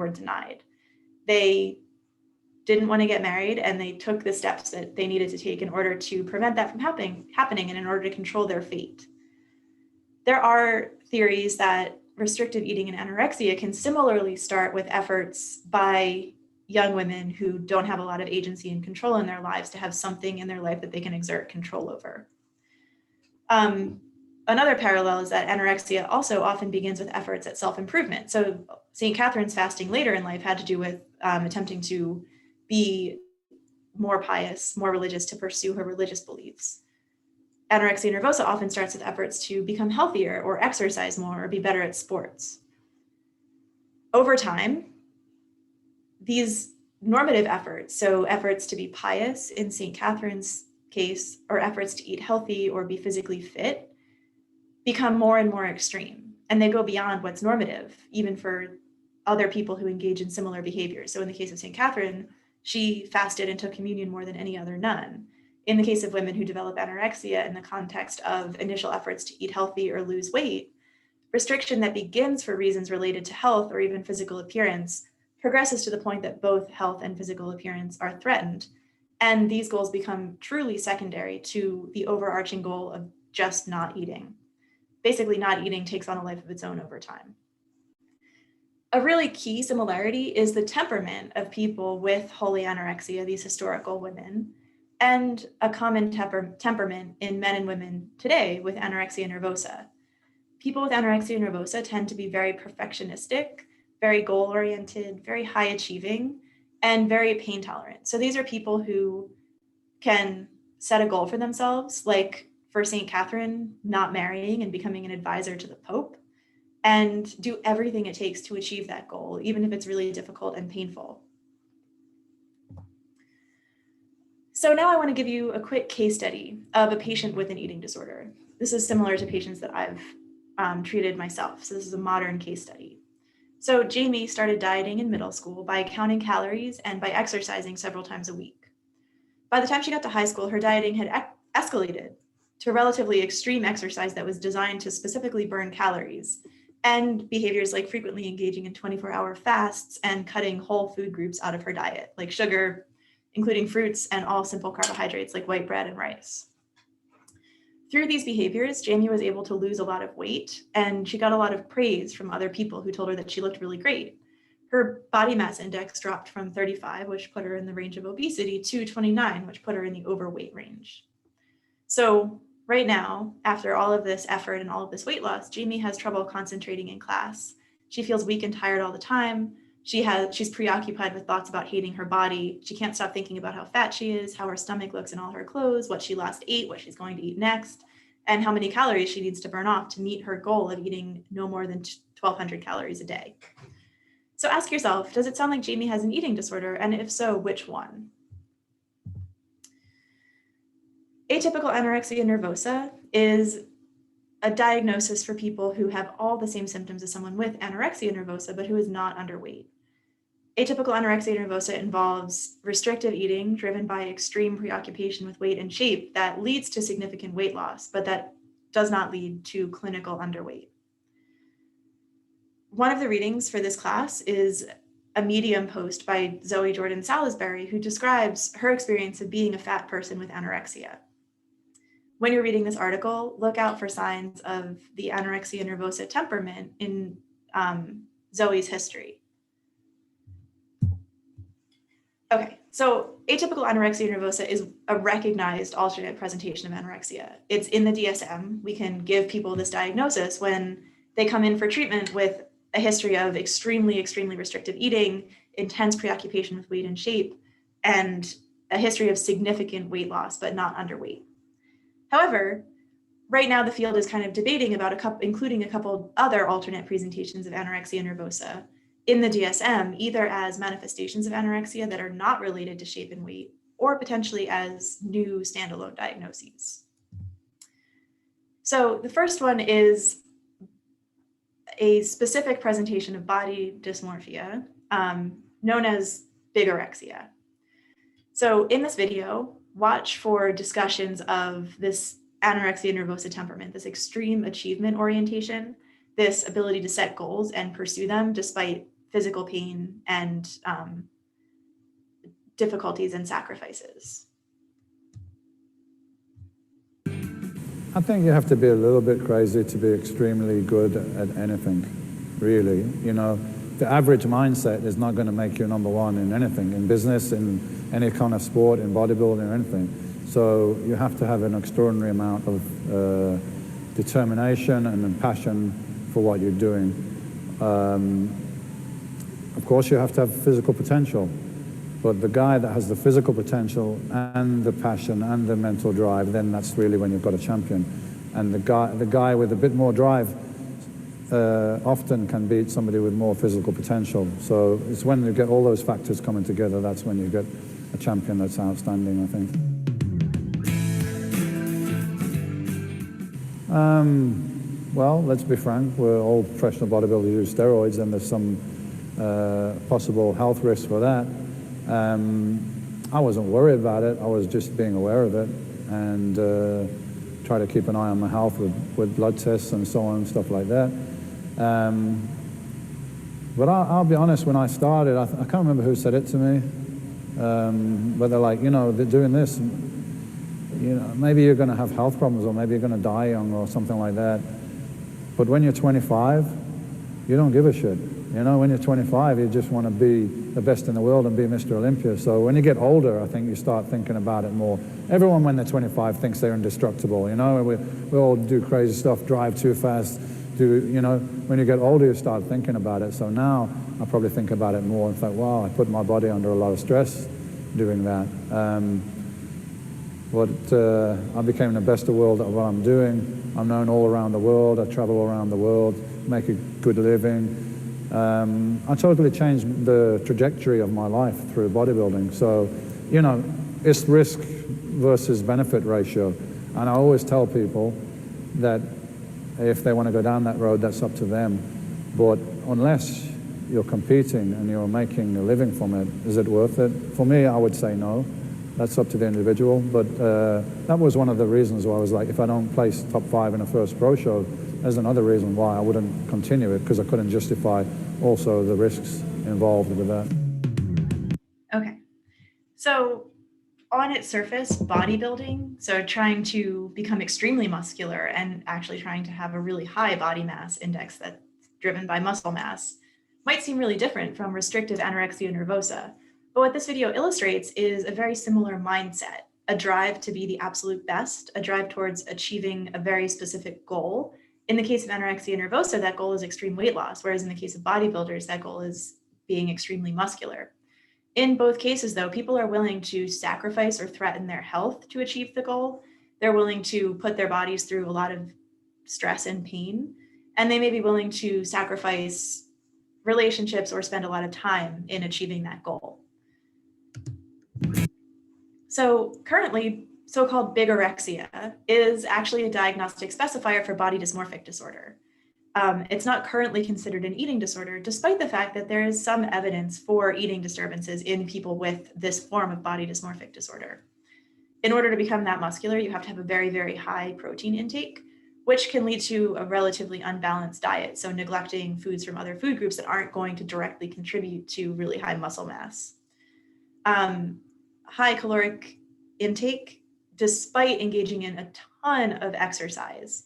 denied. They didn't want to get married, and they took the steps that they needed to take in order to prevent that from happening and in order to control their fate. There are theories that restrictive eating and anorexia can similarly start with efforts by young women who don't have a lot of agency and control in their lives to have something in their life that they can exert control over. Another parallel is that anorexia also often begins with efforts at self-improvement. So St. Catherine's fasting later in life had to do with attempting to be more pious, more religious, to pursue her religious beliefs. Anorexia nervosa often starts with efforts to become healthier or exercise more or be better at sports. Over time, these normative efforts, so efforts to be pious in St. Catherine's case, or efforts to eat healthy or be physically fit, become more and more extreme. And they go beyond what's normative, even for other people who engage in similar behaviors. So in the case of St. Catherine, she fasted and took communion more than any other nun. In the case of women who develop anorexia in the context of initial efforts to eat healthy or lose weight, restriction that begins for reasons related to health or even physical appearance progresses to the point that both health and physical appearance are threatened. And these goals become truly secondary to the overarching goal of just not eating. Basically, not eating takes on a life of its own over time. A really key similarity is the temperament of people with holy anorexia, these historical women, and a common temperament in men and women today with anorexia nervosa. People with anorexia nervosa tend to be very perfectionistic, very goal-oriented, very high-achieving, and very pain tolerant. So these are people who can set a goal for themselves, like for St. Catherine, not marrying and becoming an advisor to the Pope, and do everything it takes to achieve that goal, even if it's really difficult and painful. So now I want to give you a quick case study of a patient with an eating disorder. This is similar to patients that I've treated myself. So this is a modern case study. So Jamie started dieting in middle school by counting calories and by exercising several times a week. By the time she got to high school, her dieting had escalated to relatively extreme exercise that was designed to specifically burn calories, and behaviors like frequently engaging in 24-hour fasts and cutting whole food groups out of her diet, like sugar, including fruits, and all simple carbohydrates like white bread and rice. Through these behaviors, Jamie was able to lose a lot of weight, and she got a lot of praise from other people who told her that she looked really great. Her body mass index dropped from 35, which put her in the range of obesity, to 29, which put her in the overweight range. So right now, after all of this effort and all of this weight loss, Jamie has trouble concentrating in class. She feels weak and tired all the time. She's preoccupied with thoughts about hating her body. She can't stop thinking about how fat she is, how her stomach looks in all her clothes, what she last ate, what she's going to eat next, and how many calories she needs to burn off to meet her goal of eating no more than 1,200 calories a day. So ask yourself, does it sound like Jamie has an eating disorder? And if so, which one? Atypical anorexia nervosa is a diagnosis for people who have all the same symptoms as someone with anorexia nervosa, but who is not underweight. Atypical anorexia nervosa involves restrictive eating driven by extreme preoccupation with weight and shape that leads to significant weight loss, but that does not lead to clinical underweight. One of the readings for this class is a Medium post by Zoe Jordan Salisbury, who describes her experience of being a fat person with anorexia. When you're reading this article, look out for signs of the anorexia nervosa temperament in Zoe's history. Okay, so atypical anorexia nervosa is a recognized alternate presentation of anorexia. It's in the DSM. We can give people this diagnosis when they come in for treatment with a history of extremely, extremely restrictive eating, intense preoccupation with weight and shape, and a history of significant weight loss, but not underweight. However, right now the field is kind of debating about including a couple other alternate presentations of anorexia nervosa in the DSM, either as manifestations of anorexia that are not related to shape and weight, or potentially as new standalone diagnoses. So the first one is a specific presentation of body dysmorphia known as bigorexia. So in this video, watch for discussions of this anorexia nervosa temperament, this extreme achievement orientation, this ability to set goals and pursue them despite physical pain and difficulties and sacrifices. I think you have to be a little bit crazy to be extremely good at anything, really. You know, the average mindset is not going to make you number one in anything, in business, in any kind of sport, in bodybuilding or anything. So you have to have an extraordinary amount of determination and passion for what you're doing. Of course, you have to have physical potential. But the guy that has the physical potential and the passion and the mental drive, then that's really when you've got a champion. And the guy with a bit more drive often can beat somebody with more physical potential. So it's when you get all those factors coming together, that's when you get a champion that's outstanding, I think. Well, let's be frank, we're all professional bodybuilders who use steroids, and there's some possible health risks for that. I wasn't worried about it. I was just being aware of it and try to keep an eye on my health with blood tests and so on and stuff like that. But I'll be honest, when I started, I can't remember who said it to me, but they're like, you know, they're doing this, you know, maybe you're going to have health problems or maybe you're going to die young or something like that. But when you're 25, you don't give a shit. You know, when you're 25, you just want to be the best in the world and be Mr. Olympia. So when you get older, I think you start thinking about it more. Everyone when they're 25 thinks they're indestructible, you know, we all do crazy stuff, drive too fast, you know, when you get older, you start thinking about it. So now I probably think about it more and think, wow, I put my body under a lot of stress doing that. I became the best of the world at what I'm doing. I'm known all around the world. I travel around the world, make a good living. I totally changed the trajectory of my life through bodybuilding. So, you know, it's risk versus benefit ratio. And I always tell people that if they want to go down that road, that's up to them. But unless you're competing and you're making a living from it, is it worth it? For me, I would say no. That's up to the individual. But that was one of the reasons why I was like, if I don't place top 5 in a first pro show, there's another reason why I wouldn't continue it, because I couldn't justify also the risks involved with that. Okay, so on its surface, bodybuilding, so trying to become extremely muscular and actually trying to have a really high body mass index that's driven by muscle mass, might seem really different from restrictive anorexia nervosa. But what this video illustrates is a very similar mindset, a drive to be the absolute best, a drive towards achieving a very specific goal. In the case of anorexia nervosa, that goal is extreme weight loss, whereas in the case of bodybuilders, that goal is being extremely muscular. In both cases, though, people are willing to sacrifice or threaten their health to achieve the goal. They're willing to put their bodies through a lot of stress and pain, and they may be willing to sacrifice relationships or spend a lot of time in achieving that goal. So currently, so-called bigorexia is actually a diagnostic specifier for body dysmorphic disorder. It's not currently considered an eating disorder, despite the fact that there is some evidence for eating disturbances in people with this form of body dysmorphic disorder. In order to become that muscular, you have to have a very, very high protein intake, which can lead to a relatively unbalanced diet. So neglecting foods from other food groups that aren't going to directly contribute to really high muscle mass. High caloric intake, despite engaging in a ton of exercise.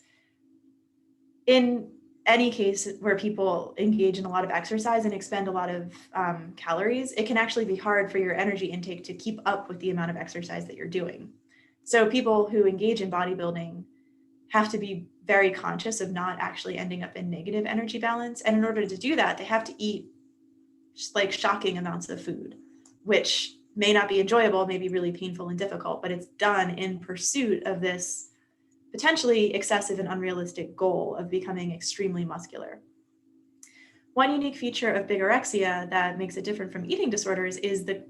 In any case where people engage in a lot of exercise and expend a lot of calories, it can actually be hard for your energy intake to keep up with the amount of exercise that you're doing. So people who engage in bodybuilding have to be very conscious of not actually ending up in negative energy balance. And in order to do that, they have to eat just like shocking amounts of food, which may not be enjoyable, may be really painful and difficult, but it's done in pursuit of this potentially excessive and unrealistic goal of becoming extremely muscular. One unique feature of bigorexia that makes it different from eating disorders is the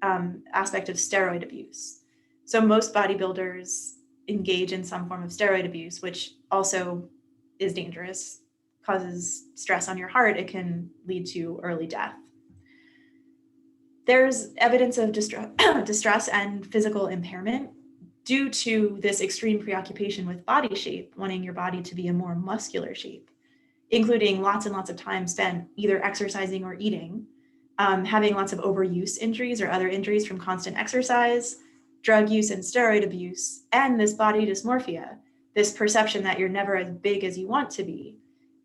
aspect of steroid abuse. So most bodybuilders engage in some form of steroid abuse, which also is dangerous, causes stress on your heart. It can lead to early death. There's evidence of distress and physical impairment due to this extreme preoccupation with body shape, wanting your body to be a more muscular shape, including lots and lots of time spent either exercising or eating, having lots of overuse injuries or other injuries from constant exercise, drug use and steroid abuse, and this body dysmorphia, this perception that you're never as big as you want to be,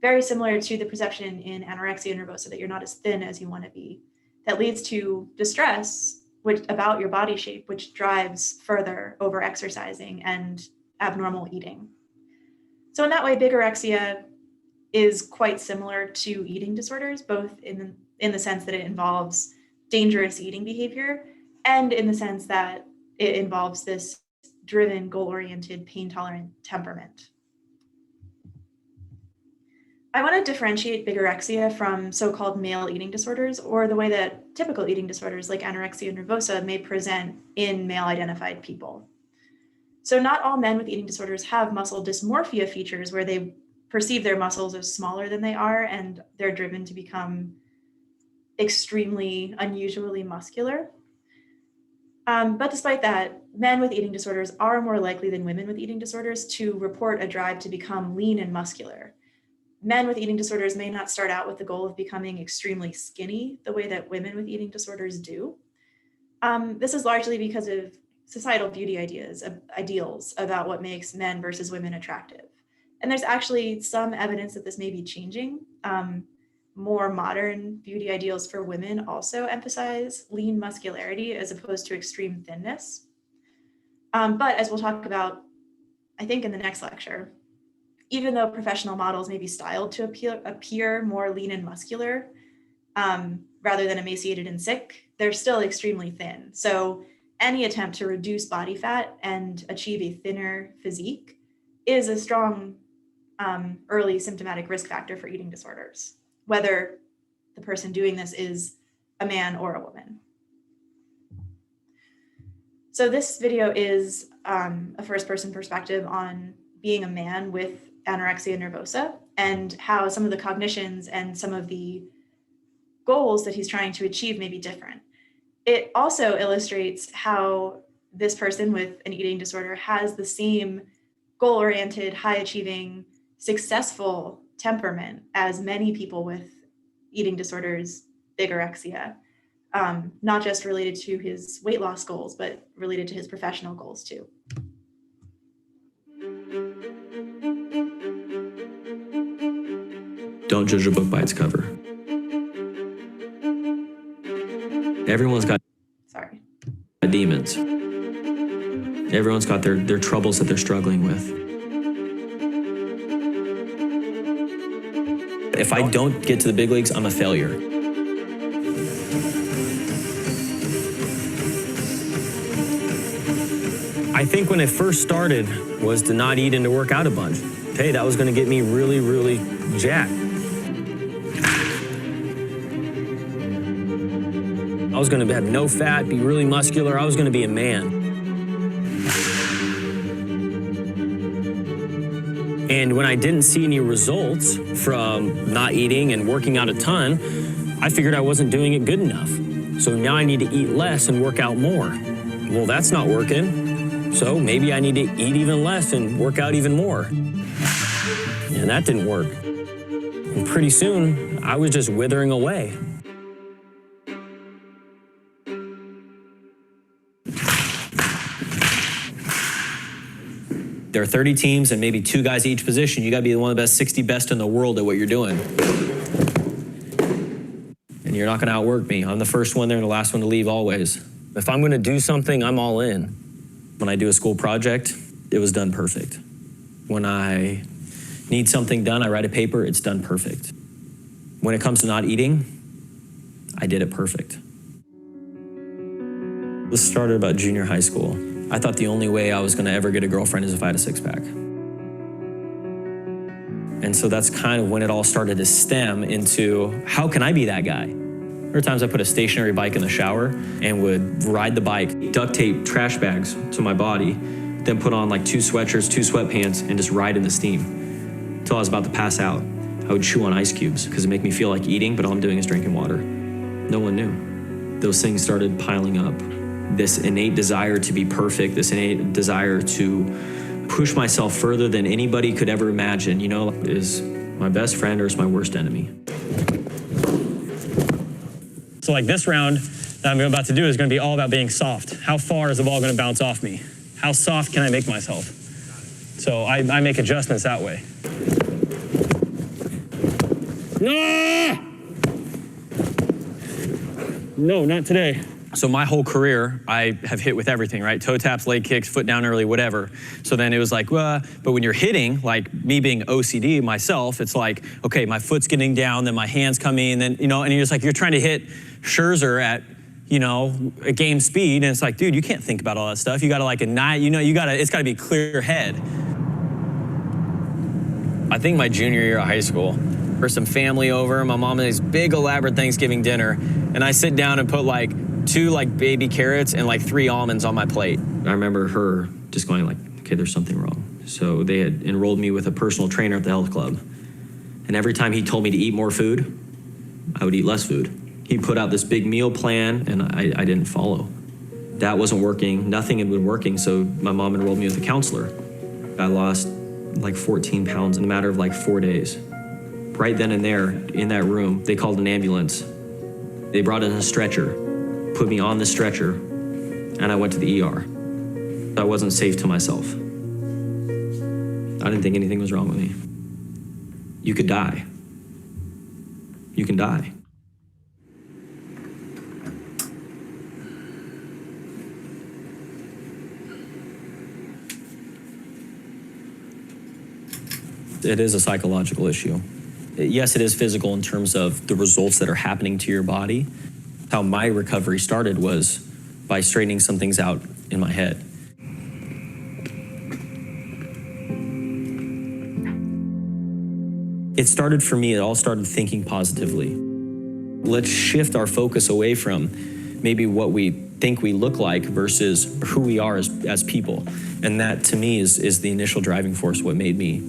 very similar to the perception in anorexia nervosa that you're not as thin as you want to be, that leads to distress about your body shape, which drives further over exercising and abnormal eating. So in that way, bigorexia is quite similar to eating disorders, both in the sense that it involves dangerous eating behavior and in the sense that it involves this driven, goal-oriented, pain-tolerant temperament. I want to differentiate bigorexia from so-called male eating disorders, or the way that typical eating disorders like anorexia nervosa may present in male-identified people. So not all men with eating disorders have muscle dysmorphia features where they perceive their muscles as smaller than they are and they're driven to become extremely unusually muscular. But despite that, men with eating disorders are more likely than women with eating disorders to report a drive to become lean and muscular. Men with eating disorders may not start out with the goal of becoming extremely skinny the way that women with eating disorders do. This is largely because of societal beauty ideals about what makes men versus women attractive. And there's actually some evidence that this may be changing. More modern beauty ideals for women also emphasize lean muscularity as opposed to extreme thinness. But as we'll talk about, I think in the next lecture, even though professional models may be styled to appear more lean and muscular rather than emaciated and sick, they're still extremely thin. So any attempt to reduce body fat and achieve a thinner physique is a strong early symptomatic risk factor for eating disorders, whether the person doing this is a man or a woman. So this video is a first-person perspective on being a man with anorexia nervosa and how some of the cognitions and some of the goals that he's trying to achieve may be different. It also illustrates how this person with an eating disorder has the same goal-oriented, high-achieving, successful temperament as many people with eating disorders, bigorexia, not just related to his weight loss goals, but related to his professional goals too. Don't judge a book by its cover. Everyone's got demons. Everyone's got their troubles that they're struggling with. If I don't get to the big leagues, I'm a failure. I think when it first started was to not eat and to work out a bunch. Hey, that was going to get me really, really jacked. I was going to have no fat, be really muscular. I was going to be a man. And when I didn't see any results from not eating and working out a ton, I figured I wasn't doing it good enough. So now I need to eat less and work out more. Well, that's not working. So maybe I need to eat even less and work out even more. And that didn't work. And pretty soon, I was just withering away. There are 30 teams and maybe 2 guys at each position. You gotta be one of the best 60 best in the world at what you're doing. And you're not gonna outwork me. I'm the first one there and the last one to leave always. If I'm gonna do something, I'm all in. When I do a school project, it was done perfect. When I need something done, I write a paper, it's done perfect. When it comes to not eating, I did it perfect. This started about junior high school. I thought the only way I was gonna ever get a girlfriend is if I had a 6-pack. And so that's kind of when it all started to stem into, how can I be that guy? There were times I put a stationary bike in the shower and would ride the bike, duct tape trash bags to my body, then put on like 2 sweatshirts, 2 sweatpants, and just ride in the steam until I was about to pass out. I would chew on ice cubes because it made me feel like eating, but all I'm doing is drinking water. No one knew. Those things started piling up. This innate desire to be perfect, this innate desire to push myself further than anybody could ever imagine, you know, is my best friend or is my worst enemy. So like this round that I'm about to do is going to be all about being soft. How far is the ball going to bounce off me? How soft can I make myself? So I make adjustments that way. No, not today. So my whole career, I have hit with everything, right? Toe taps, leg kicks, foot down early, whatever. So then it was like, but when you're hitting, like me being OCD myself, it's like, okay, my foot's getting down, then my hands come in, then, you know, and you're just like, you're trying to hit Scherzer at, you know, a game speed, and it's like, dude, you can't think about all that stuff. You gotta like it's gotta be clear head. I think my junior year of high school, there's some family over, my mom had this big elaborate Thanksgiving dinner, and I sit down and put like 2 like baby carrots and like 3 almonds on my plate. I remember her just going like, okay, there's something wrong. So they had enrolled me with a personal trainer at the health club. And every time he told me to eat more food, I would eat less food. He put out this big meal plan and I didn't follow. That wasn't working, nothing had been working, so my mom enrolled me with a counselor. I lost like 14 pounds in a matter of like 4 days. Right then and there, in that room, they called an ambulance. They brought in a stretcher, put me on the stretcher, and I went to the ER. I wasn't safe to myself. I didn't think anything was wrong with me. You could die. You can die. It is a psychological issue. Yes, it is physical in terms of the results that are happening to your body. How my recovery started was by straightening some things out in my head. It started for me, it all started thinking positively. Let's shift our focus away from maybe what we think we look like versus who we are as people. And that to me is the initial driving force, what made me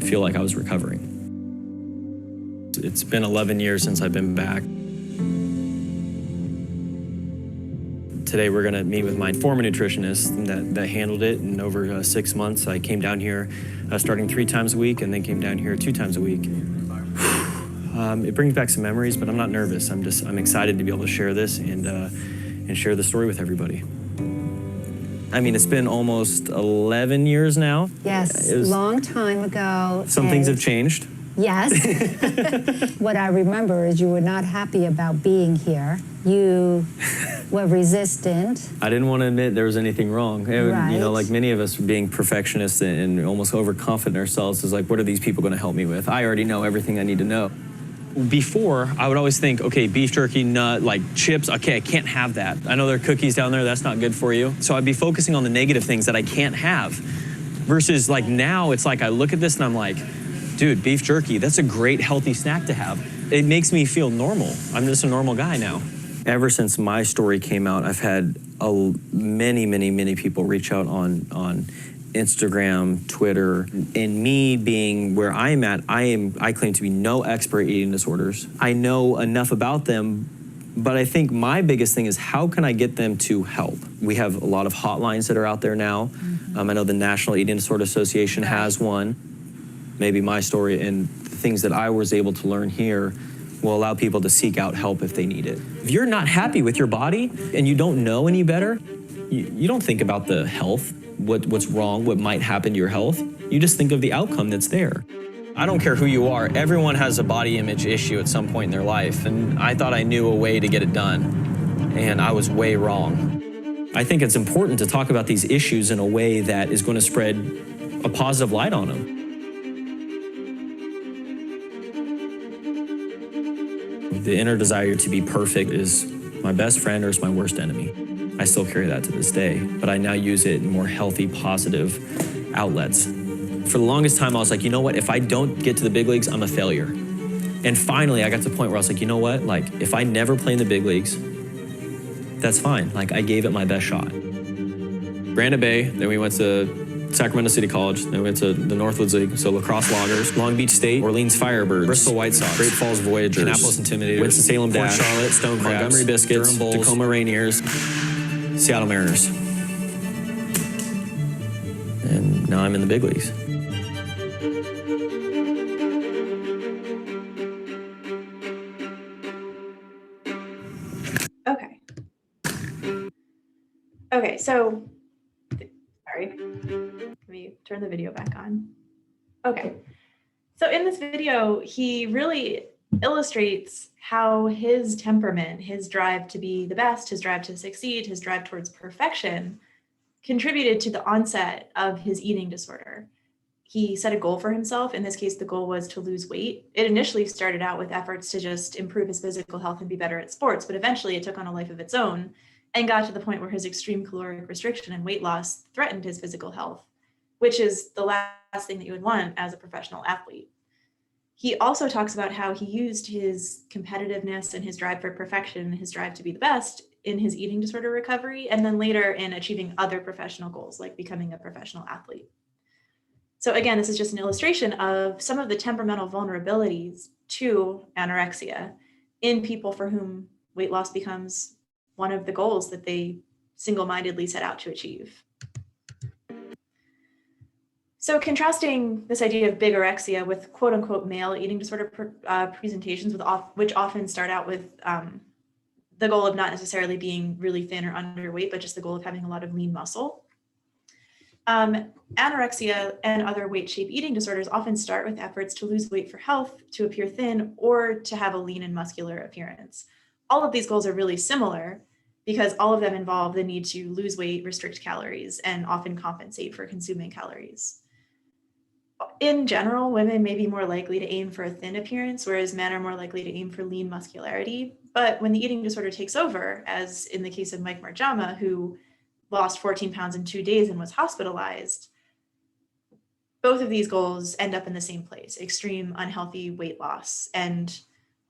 feel like I was recovering. It's been 11 years since I've been back. Today we're gonna meet with my former nutritionist that handled it, and over 6 months I came down here starting 3 times a week and then came down here 2 times a week. It brings back some memories, but I'm not nervous. I'm excited to be able to share this and share the story with everybody. I mean, it's been almost 11 years now. Yes, long time ago. Some things have changed. Yes. What I remember is you were not happy about being here. You were resistant. I didn't want to admit there was anything wrong. Right. You know, like many of us being perfectionists and almost overconfident ourselves is like, what are these people going to help me with? I already know everything I need to know. Before, I would always think, okay, beef jerky, nut, like chips, okay, I can't have that. I know there are cookies down there, that's not good for you. So I'd be focusing on the negative things that I can't have. Versus like now, it's like I look at this and I'm like, dude, beef jerky, that's a great healthy snack to have. It makes me feel normal. I'm just a normal guy now. Ever since my story came out, I've had many people reach out on Instagram, Twitter, and me being where I'm at, I claim to be no expert at eating disorders. I know enough about them, but I think my biggest thing is how can I get them to help? We have a lot of hotlines that are out there now. I know the National Eating Disorder Association has one. Maybe my story and the things that I was able to learn here will allow people to seek out help if they need it. If you're not happy with your body and you don't know any better, you don't think about the health, what's wrong, what might happen to your health. You just think of the outcome that's there. I don't care who you are, everyone has a body image issue at some point in their life, and I thought I knew a way to get it done, and I was way wrong. I think it's important to talk about these issues in a way that is going to spread a positive light on them. The inner desire to be perfect is my best friend or is my worst enemy. I still carry that to this day, but I now use it in more healthy, positive outlets. For the longest time, I was like, you know what? If I don't get to the big leagues, I'm a failure. And finally, I got to the point where I was like, you know what? Like, if I never play in the big leagues, that's fine. Like, I gave it my best shot. Granite Bay, then we went to Sacramento City College, then we went to the Northwoods League, so Lacrosse Loggers, Long Beach State, Orleans Firebirds, Bristol White Sox, Great Falls Voyagers, Annapolis Intimidators, Winston-Salem Dash, Charlotte, Stone Crabs, Montgomery Biscuits, Durham Bulls, Tacoma Rainiers, Seattle Mariners. And now I'm in the big leagues. Okay. Okay, so, sorry. Let me turn the video back on. Okay. So in this video, he really illustrates how his temperament, his drive to be the best, his drive to succeed, his drive towards perfection contributed to the onset of his eating disorder. He set a goal for himself. In this case, the goal was to lose weight. It initially started out with efforts to just improve his physical health and be better at sports, but eventually it took on a life of its own and got to the point where his extreme caloric restriction and weight loss threatened his physical health, which is the last thing that you would want as a professional athlete. He also talks about how he used his competitiveness and his drive for perfection, his drive to be the best in his eating disorder recovery, and then later in achieving other professional goals, like becoming a professional athlete. So again, this is just an illustration of some of the temperamental vulnerabilities to anorexia in people for whom weight loss becomes one of the goals that they single-mindedly set out to achieve. So this idea of bigorexia with quote unquote male eating disorder presentations, which often start out with the goal of not necessarily being really thin or underweight, but just the goal of having a lot of lean muscle. Anorexia and other weight shape eating disorders often start with efforts to lose weight for health, to appear thin, or to have a lean and muscular appearance. All of these goals are really similar because all of them involve the need to lose weight, restrict calories, and often compensate for consuming calories. In general, women may be more likely to aim for a thin appearance, whereas men are more likely to aim for lean muscularity. But when the eating disorder takes over, as in the case of Mike Marjama, who lost 14 pounds in 2 days and was hospitalized, both of these goals end up in the same place: extreme unhealthy weight loss. And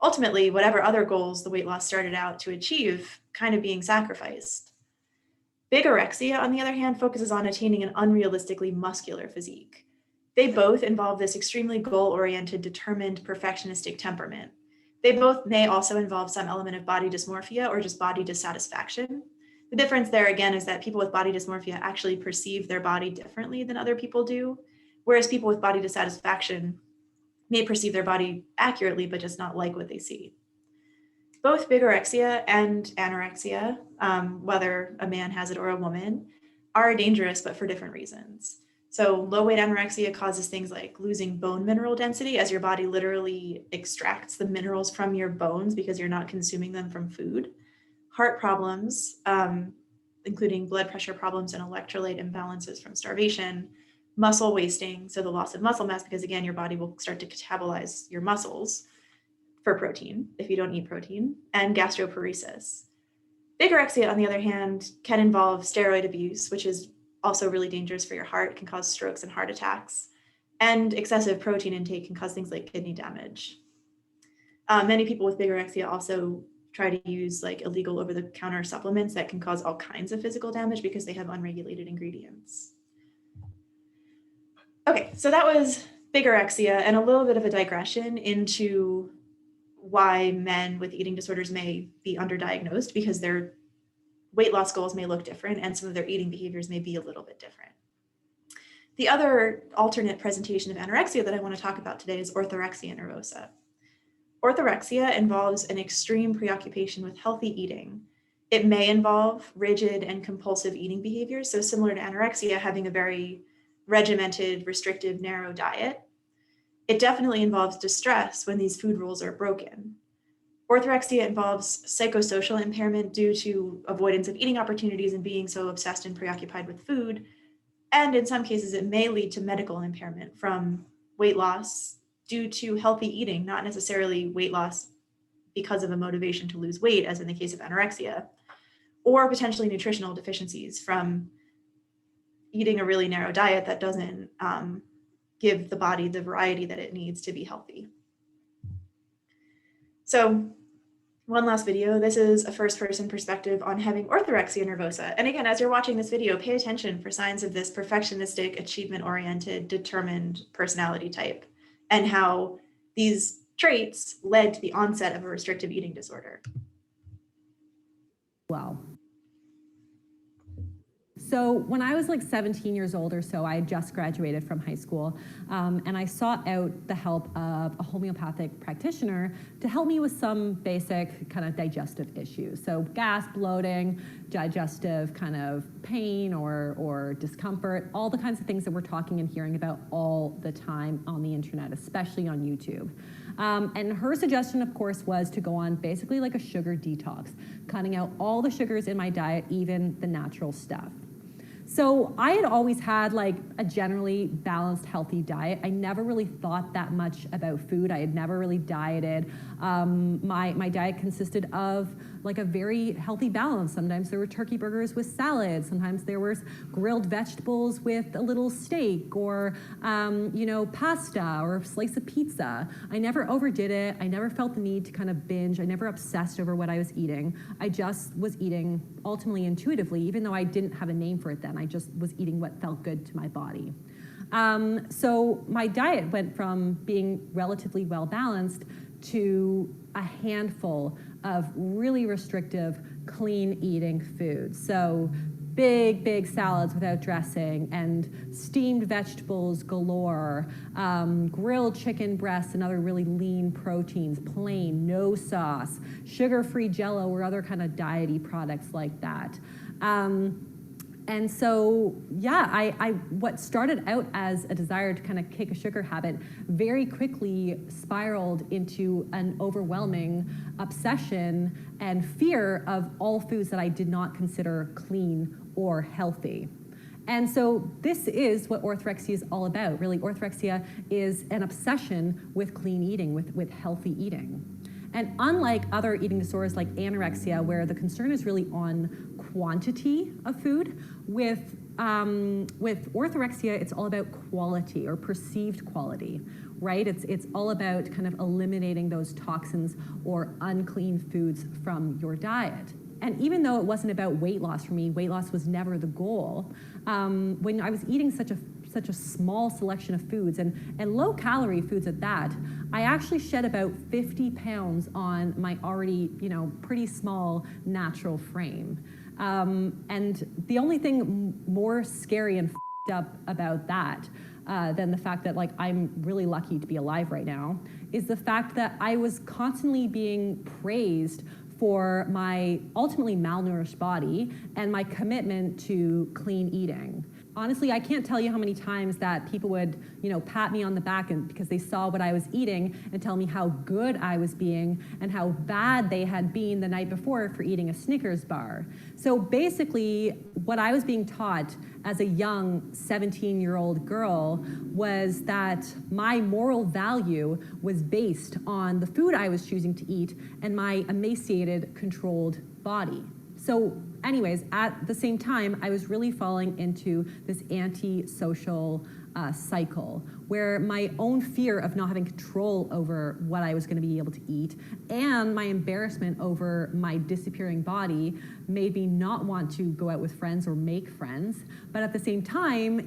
ultimately, whatever other goals the weight loss started out to achieve kind of being sacrificed. Bigorexia, on the other hand, focuses on attaining an unrealistically muscular physique. They both involve this extremely goal-oriented, determined, perfectionistic temperament. They both may also involve some element of body dysmorphia or just body dissatisfaction. The difference there, again, is that people with body dysmorphia actually perceive their body differently than other people do, whereas people with body dissatisfaction may perceive their body accurately, but just not like what they see. Both bigorexia and anorexia, whether a man has it or a woman, are dangerous, but for different reasons. So low-weight anorexia causes things like losing bone mineral density, as your body literally extracts the minerals from your bones because you're not consuming them from food. Heart problems, including blood pressure problems and electrolyte imbalances from starvation. Muscle wasting, so the loss of muscle mass, because again, your body will start to catabolize your muscles for protein if you don't eat protein, and gastroparesis. Bigorexia, on the other hand, can involve steroid abuse, which is also really dangerous for your heart. It can cause strokes and heart attacks, and excessive protein intake can cause things like kidney damage. Many people with bigorexia also try to use like illegal over-the-counter supplements that can cause all kinds of physical damage because they have unregulated ingredients. Okay, so that was bigorexia and a little bit of a digression into why men with eating disorders may be underdiagnosed, because their weight loss goals may look different and some of their eating behaviors may be a little bit different. The other alternate presentation of anorexia that I want to talk about today is orthorexia nervosa. Orthorexia involves an extreme preoccupation with healthy eating. It may involve rigid and compulsive eating behaviors, so similar to anorexia, having a very regimented, restrictive, narrow diet. It definitely involves distress when these food rules are broken. Orthorexia involves psychosocial impairment due to avoidance of eating opportunities and being so obsessed and preoccupied with food. And in some cases, it may lead to medical impairment from weight loss due to healthy eating, not necessarily weight loss because of a motivation to lose weight, as in the case of anorexia, or potentially nutritional deficiencies from eating a really narrow diet that doesn't give the body the variety that it needs to be healthy. So one last video. This is a first-person perspective on having orthorexia nervosa. And again, as you're watching this video, pay attention for signs of this perfectionistic, achievement-oriented, determined personality type, and how these traits led to the onset of a restrictive eating disorder. Well, so when I was like 17 years old or so, I had just graduated from high school, and I sought out the help of a homeopathic practitioner to help me with some basic kind of digestive issues. So gas, bloating, digestive kind of pain or discomfort, all the kinds of things that we're talking and hearing about all the time on the internet, especially on YouTube. And her suggestion, of course, was to go on basically like a sugar detox, cutting out all the sugars in my diet, even the natural stuff. So I had always had like a generally balanced, healthy diet. I never really thought that much about food. I had never really dieted. My diet consisted of like a very healthy balance. Sometimes there were turkey burgers with salad. Sometimes there was grilled vegetables with a little steak or, pasta or a slice of pizza. I never overdid it. I never felt the need to kind of binge. I never obsessed over what I was eating. I just was eating ultimately intuitively, even though I didn't have a name for it then. I just was eating what felt good to my body. So my diet went from being relatively well-balanced to a handful of really restrictive, clean eating foods. So big salads without dressing and steamed vegetables galore, grilled chicken breasts and other really lean proteins, plain, no sauce, sugar-free Jell-O or other kind of diety products like that. And so, what started out as a desire to kind of kick a sugar habit very quickly spiraled into an overwhelming obsession and fear of all foods that I did not consider clean or healthy. And so this is what orthorexia is all about. Really, orthorexia is an obsession with clean eating, with healthy eating. And unlike other eating disorders like anorexia, where the concern is really on quantity of food, with orthorexia, it's all about quality or perceived quality, right? It's all about kind of eliminating those toxins or unclean foods from your diet. And even though it wasn't about weight loss for me, weight loss was never the goal. When I was eating such a small selection of foods and low calorie foods at that, I actually shed about 50 pounds on my already, pretty small natural frame. And the only thing more scary and up about that than the fact that I'm really lucky to be alive right now is the fact that I was constantly being praised for my ultimately malnourished body and my commitment to clean eating. Honestly, I can't tell you how many times that people would, pat me on the back because they saw what I was eating and tell me how good I was being and how bad they had been the night before for eating a Snickers bar. So basically, what I was being taught as a young 17-year-old girl was that my moral value was based on the food I was choosing to eat and my emaciated, controlled body. So anyways, at the same time, I was really falling into this anti-social cycle where my own fear of not having control over what I was going to be able to eat and my embarrassment over my disappearing body made me not want to go out with friends or make friends. But at the same time,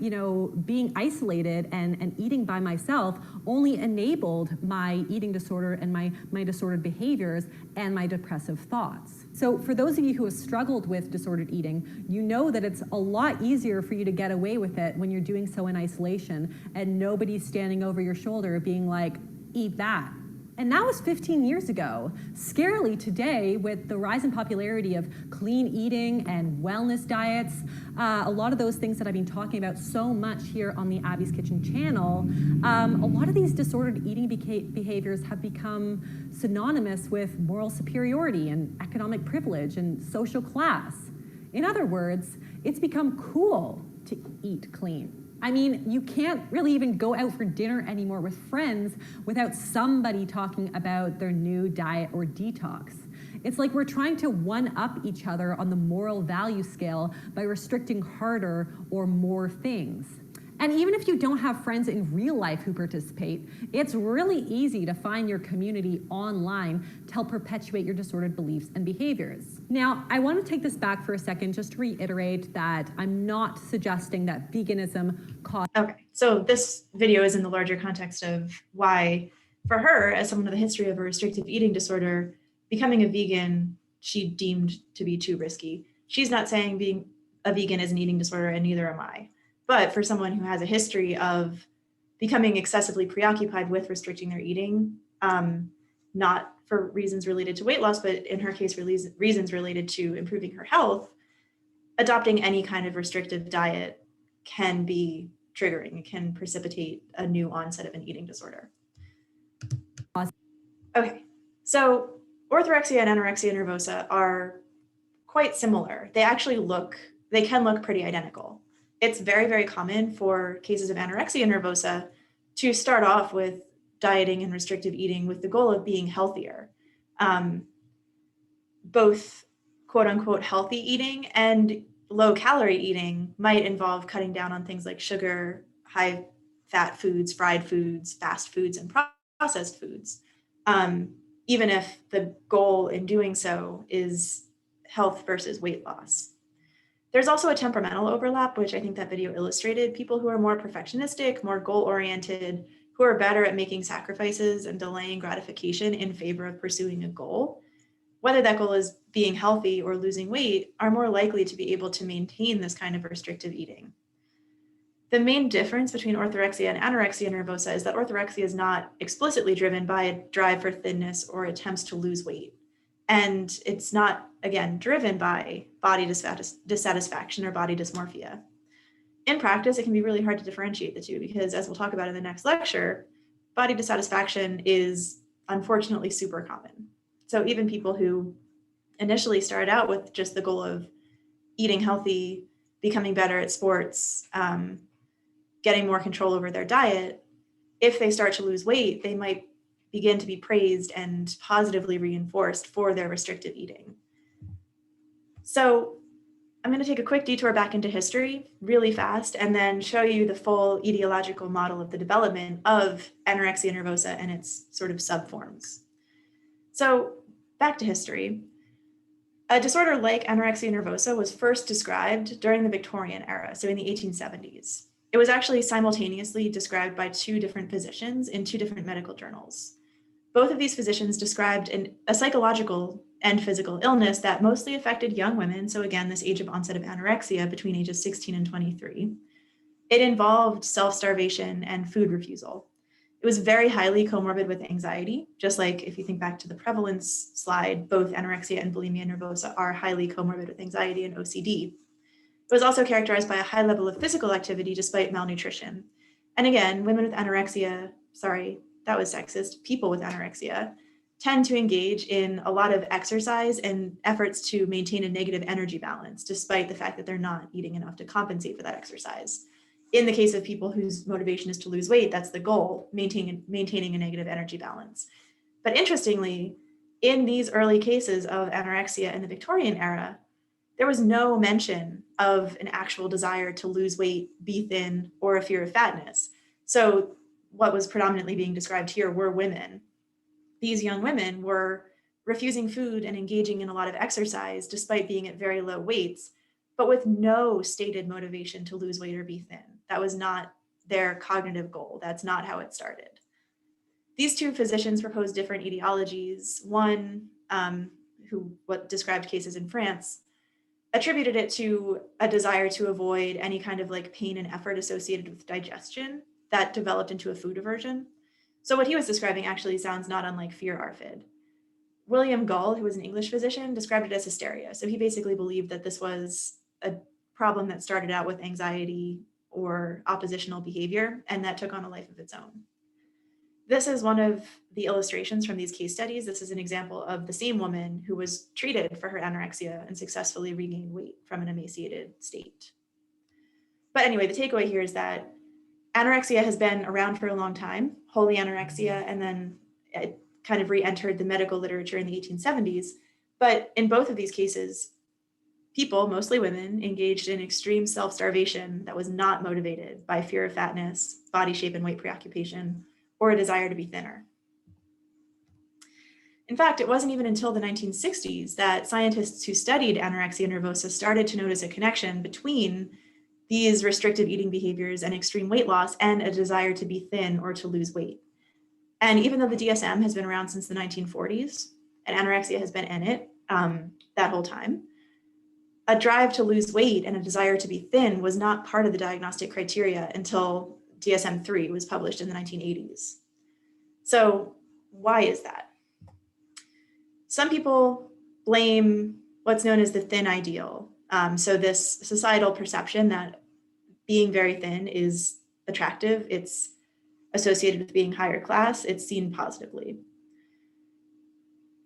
being isolated and eating by myself only enabled my eating disorder and my disordered behaviors and my depressive thoughts. So for those of you who have struggled with disordered eating, you know that it's a lot easier for you to get away with it when you're doing so in isolation and nobody's standing over your shoulder being like, eat that. And that was 15 years ago. Scarily today, with the rise in popularity of clean eating and wellness diets, a lot of those things that I've been talking about so much here on the Abby's Kitchen channel, a lot of these disordered eating behaviors have become synonymous with moral superiority and economic privilege and social class. In other words, it's become cool to eat clean. I mean, you can't really even go out for dinner anymore with friends without somebody talking about their new diet or detox. It's like we're trying to one-up each other on the moral value scale by restricting harder or more things. And even if you don't have friends in real life who participate, it's really easy to find your community online to help perpetuate your disordered beliefs and behaviors. Now, I want to take this back for a second just to reiterate that I'm not suggesting that veganism causes. Okay, so this video is in the larger context of why, for her, as someone with a history of a restrictive eating disorder, becoming a vegan, she deemed to be too risky. She's not saying being a vegan is an eating disorder, and neither am I. But for someone who has a history of becoming excessively preoccupied with restricting their eating, not for reasons related to weight loss, but in her case, reasons related to improving her health, adopting any kind of restrictive diet can be triggering. It can precipitate a new onset of an eating disorder. Okay, so orthorexia and anorexia nervosa are quite similar. They can look pretty identical. It's very, very common for cases of anorexia nervosa to start off with dieting and restrictive eating with the goal of being healthier. Both quote unquote healthy eating and low calorie eating might involve cutting down on things like sugar, high fat foods, fried foods, fast foods, and processed foods, even if the goal in doing so is health versus weight loss. There's also a temperamental overlap, which I think that video illustrated. People who are more perfectionistic, more goal-oriented, who are better at making sacrifices and delaying gratification in favor of pursuing a goal, whether that goal is being healthy or losing weight, are more likely to be able to maintain this kind of restrictive eating. The main difference between orthorexia and anorexia nervosa is that orthorexia is not explicitly driven by a drive for thinness or attempts to lose weight. And it's not, again, driven by body dissatisfaction or body dysmorphia. In practice, it can be really hard to differentiate the two because, as we'll talk about in the next lecture, body dissatisfaction is unfortunately super common. So even people who initially started out with just the goal of eating healthy, becoming better at sports, getting more control over their diet, if they start to lose weight, they might begin to be praised and positively reinforced for their restrictive eating. So I'm going to take a quick detour back into history really fast and then show you the full etiological model of the development of anorexia nervosa and its sort of subforms. So back to history. A disorder like anorexia nervosa was first described during the Victorian era, so in the 1870s. It was actually simultaneously described by two different physicians in two different medical journals. Both of these physicians described a psychological and physical illness that mostly affected young women. So again, this age of onset of anorexia between ages 16 and 23. It involved self-starvation and food refusal. It was very highly comorbid with anxiety, just like if you think back to the prevalence slide, both anorexia and bulimia nervosa are highly comorbid with anxiety and OCD. It was also characterized by a high level of physical activity despite malnutrition. And again, women with anorexia, sorry, that was sexist, people with anorexia tend to engage in a lot of exercise and efforts to maintain a negative energy balance, despite the fact that they're not eating enough to compensate for that exercise. In the case of people whose motivation is to lose weight, that's the goal, maintaining a negative energy balance. But interestingly, in these early cases of anorexia in the Victorian era, there was no mention of an actual desire to lose weight, be thin, or a fear of fatness. So what was predominantly being described here were women. These young women were refusing food and engaging in a lot of exercise despite being at very low weights, but with no stated motivation to lose weight or be thin. That was not their cognitive goal. That's not how it started. These two physicians proposed different etiologies. One, who described cases in France, attributed it to a desire to avoid any kind of like pain and effort associated with digestion that developed into a food aversion. So what he was describing actually sounds not unlike fear ARFID. William Gull, who was an English physician, described it as hysteria. So he basically believed that this was a problem that started out with anxiety or oppositional behavior, and that took on a life of its own. This is one of the illustrations from these case studies. This is an example of the same woman who was treated for her anorexia and successfully regained weight from an emaciated state. But anyway, the takeaway here is that anorexia has been around for a long time, holy anorexia, and then it kind of re-entered the medical literature in the 1870s. But in both of these cases, people, mostly women, engaged in extreme self-starvation that was not motivated by fear of fatness, body shape and weight preoccupation, or a desire to be thinner. In fact, it wasn't even until the 1960s that scientists who studied anorexia nervosa started to notice a connection between these restrictive eating behaviors and extreme weight loss and a desire to be thin or to lose weight. And even though the DSM has been around since the 1940s, and anorexia has been in it that whole time, a drive to lose weight and a desire to be thin was not part of the diagnostic criteria until DSM-3 was published in the 1980s. So why is that? Some people blame what's known as the thin ideal. So this societal perception that being very thin is attractive, it's associated with being higher class, it's seen positively.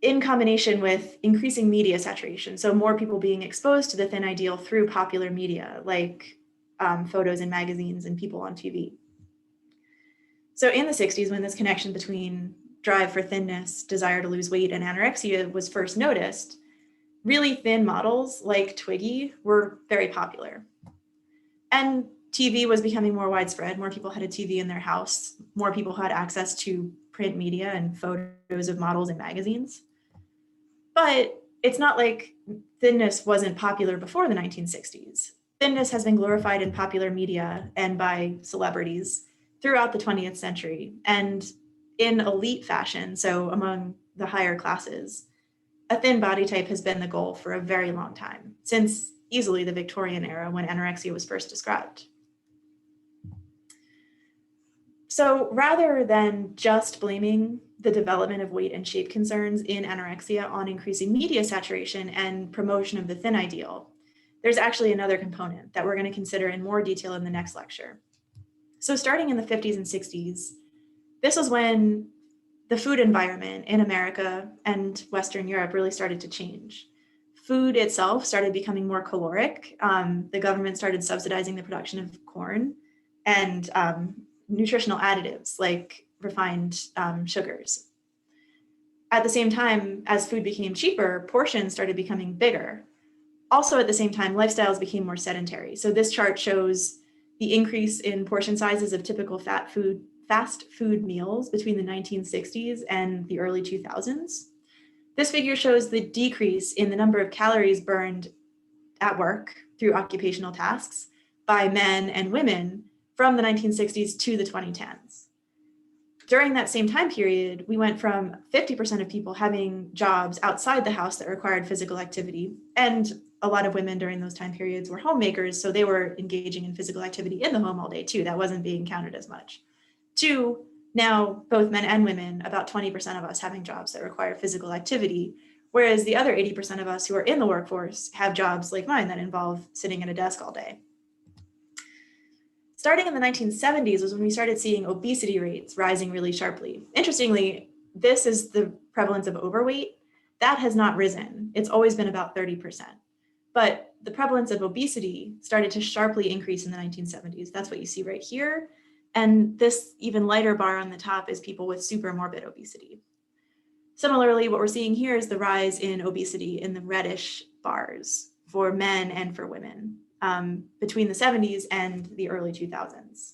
In combination with increasing media saturation, so more people being exposed to the thin ideal through popular media, like photos in magazines and people on TV. So in the 60s, when this connection between drive for thinness, desire to lose weight, and anorexia was first noticed, really thin models like Twiggy were very popular. And TV was becoming more widespread. More people had a TV in their house. More people had access to print media and photos of models in magazines. But it's not like thinness wasn't popular before the 1960s. Thinness has been glorified in popular media and by celebrities throughout the 20th century. And in elite fashion, so among the higher classes, a thin body type has been the goal for a very long time, since easily the Victorian era when anorexia was first described. So rather than just blaming the development of weight and shape concerns in anorexia on increasing media saturation and promotion of the thin ideal, there's actually another component that we're going to consider in more detail in the next lecture. So starting in the 50s and 60s, this was when the food environment in America and Western Europe really started to change. Food itself started becoming more caloric. The government started subsidizing the production of corn and nutritional additives like refined sugars. At the same time, as food became cheaper, portions started becoming bigger. Also at the same time, lifestyles became more sedentary. So this chart shows the increase in portion sizes of typical fast food meals between the 1960s and the early 2000s. This figure shows the decrease in the number of calories burned at work through occupational tasks by men and women from the 1960s to the 2010s. During that same time period, we went from 50% of people having jobs outside the house that required physical activity, and a lot of women during those time periods were homemakers, so they were engaging in physical activity in the home all day too. That wasn't being counted as much. To now, both men and women, about 20% of us having jobs that require physical activity, whereas the other 80% of us who are in the workforce have jobs like mine that involve sitting at a desk all day. Starting in the 1970s was when we started seeing obesity rates rising really sharply. Interestingly, this is the prevalence of overweight. That has not risen. It's always been about 30%. But the prevalence of obesity started to sharply increase in the 1970s. That's what you see right here. And this even lighter bar on the top is people with supermorbid obesity. Similarly, what we're seeing here is the rise in obesity in the reddish bars for men and for women between the 70s and the early 2000s.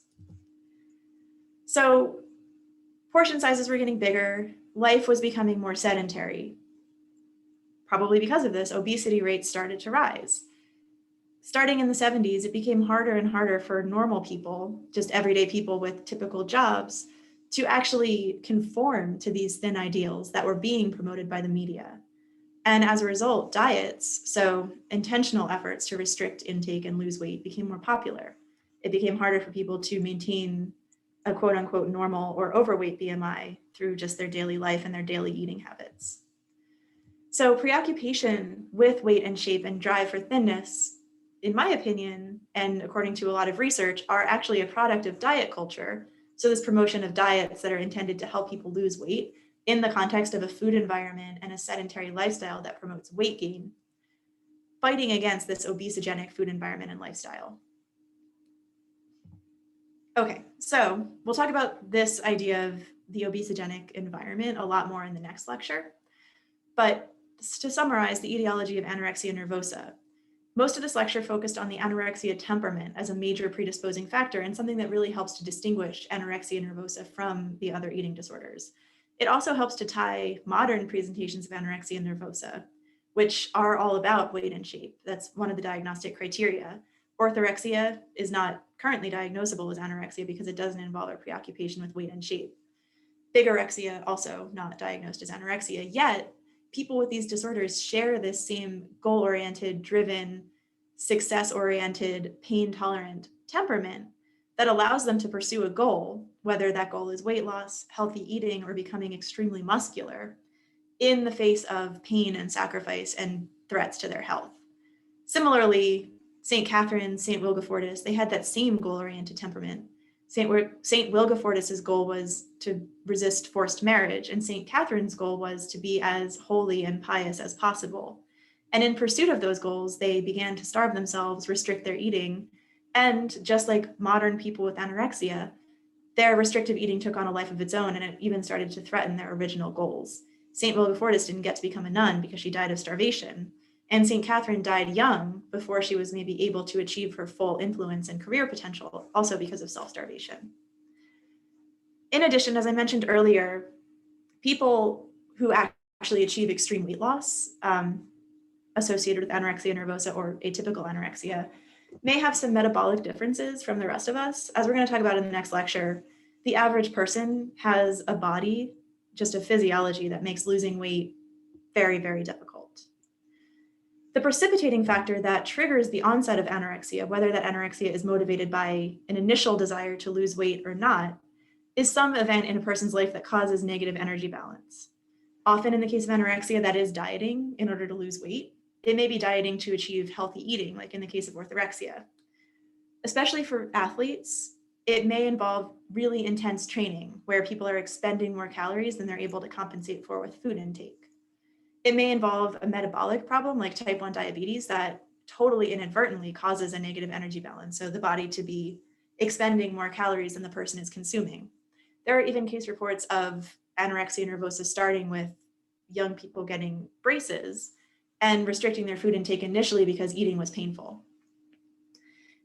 So portion sizes were getting bigger, life was becoming more sedentary. Probably because of this, obesity rates started to rise. Starting in the 70s, it became harder and harder for normal people, just everyday people with typical jobs, to actually conform to these thin ideals that were being promoted by the media. And as a result, diets, so intentional efforts to restrict intake and lose weight, became more popular. It became harder for people to maintain a quote unquote normal or overweight BMI through just their daily life and their daily eating habits. So preoccupation with weight and shape and drive for thinness, in my opinion, and according to a lot of research, are actually a product of diet culture. So this promotion of diets that are intended to help people lose weight in the context of a food environment and a sedentary lifestyle that promotes weight gain, fighting against this obesogenic food environment and lifestyle. Okay, so we'll talk about this idea of the obesogenic environment a lot more in the next lecture. But to summarize the etiology of anorexia nervosa, Most of this lecture focused on the anorexia temperament as a major predisposing factor and something that really helps to distinguish anorexia nervosa from the other eating disorders. It also helps to tie modern presentations of anorexia nervosa, which are all about weight and shape. That's one of the diagnostic criteria. Orthorexia is not currently diagnosable as anorexia because it doesn't involve a preoccupation with weight and shape. Bigorexia, also not diagnosed as anorexia, yet people with these disorders share this same goal-oriented, driven, success-oriented, pain-tolerant temperament that allows them to pursue a goal, whether that goal is weight loss, healthy eating, or becoming extremely muscular, in the face of pain and sacrifice and threats to their health. Similarly, St. Catherine, St. Wilgefortis, they had that same goal-oriented temperament. St. Wilgefortis's goal was to resist forced marriage, and St. Catherine's goal was to be as holy and pious as possible. And in pursuit of those goals, they began to starve themselves, restrict their eating, and just like modern people with anorexia, their restrictive eating took on a life of its own, and it even started to threaten their original goals. St. Wilgefortis didn't get to become a nun because she died of starvation. And St. Catherine died young before she was maybe able to achieve her full influence and career potential, also because of self-starvation. In addition, as I mentioned earlier, people who actually achieve extreme weight loss associated with anorexia nervosa or atypical anorexia may have some metabolic differences from the rest of us. As we're going to talk about in the next lecture, the average person has a body, just a physiology that makes losing weight very, very difficult. The precipitating factor that triggers the onset of anorexia, whether that anorexia is motivated by an initial desire to lose weight or not, is some event in a person's life that causes negative energy balance. Often in the case of anorexia, that is dieting in order to lose weight. It may be dieting to achieve healthy eating, like in the case of orthorexia. Especially for athletes, it may involve really intense training where people are expending more calories than they're able to compensate for with food intake. It may involve a metabolic problem like type 1 diabetes that totally inadvertently causes a negative energy balance, so the body to be expending more calories than the person is consuming. There are even case reports of anorexia nervosa starting with young people getting braces and restricting their food intake initially because eating was painful.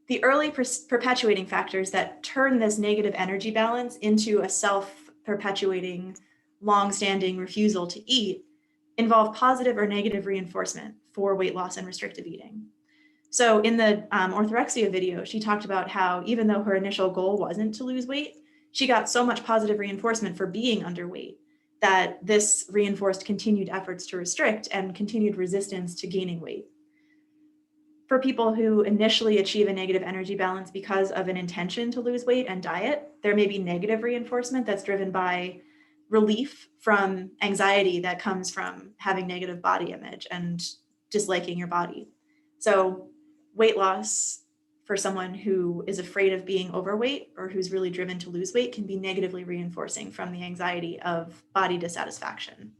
The early perpetuating factors that turn this negative energy balance into a self-perpetuating, long-standing refusal to eat involve positive or negative reinforcement for weight loss and restrictive eating. So in the orthorexia video, she talked about how even though her initial goal wasn't to lose weight, she got so much positive reinforcement for being underweight that this reinforced continued efforts to restrict and continued resistance to gaining weight. For people who initially achieve a negative energy balance because of an intention to lose weight and diet, there may be negative reinforcement that's driven by relief from anxiety that comes from having negative body image and disliking your body. So weight loss for someone who is afraid of being overweight or who's really driven to lose weight can be negatively reinforcing from the anxiety of body dissatisfaction.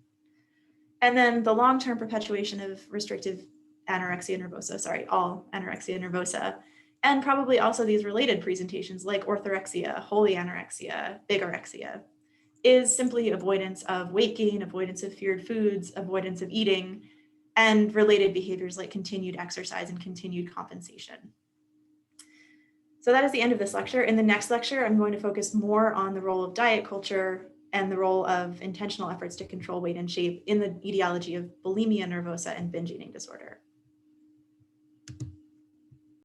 And then the long-term perpetuation of restrictive anorexia nervosa, all anorexia nervosa, and probably also these related presentations like orthorexia, holy anorexia, bigorexia, is simply avoidance of weight gain, avoidance of feared foods, avoidance of eating, and related behaviors like continued exercise and continued compensation. So that is the end of this lecture. In the next lecture, I'm going to focus more on the role of diet culture and the role of intentional efforts to control weight and shape in the etiology of bulimia nervosa and binge eating disorder.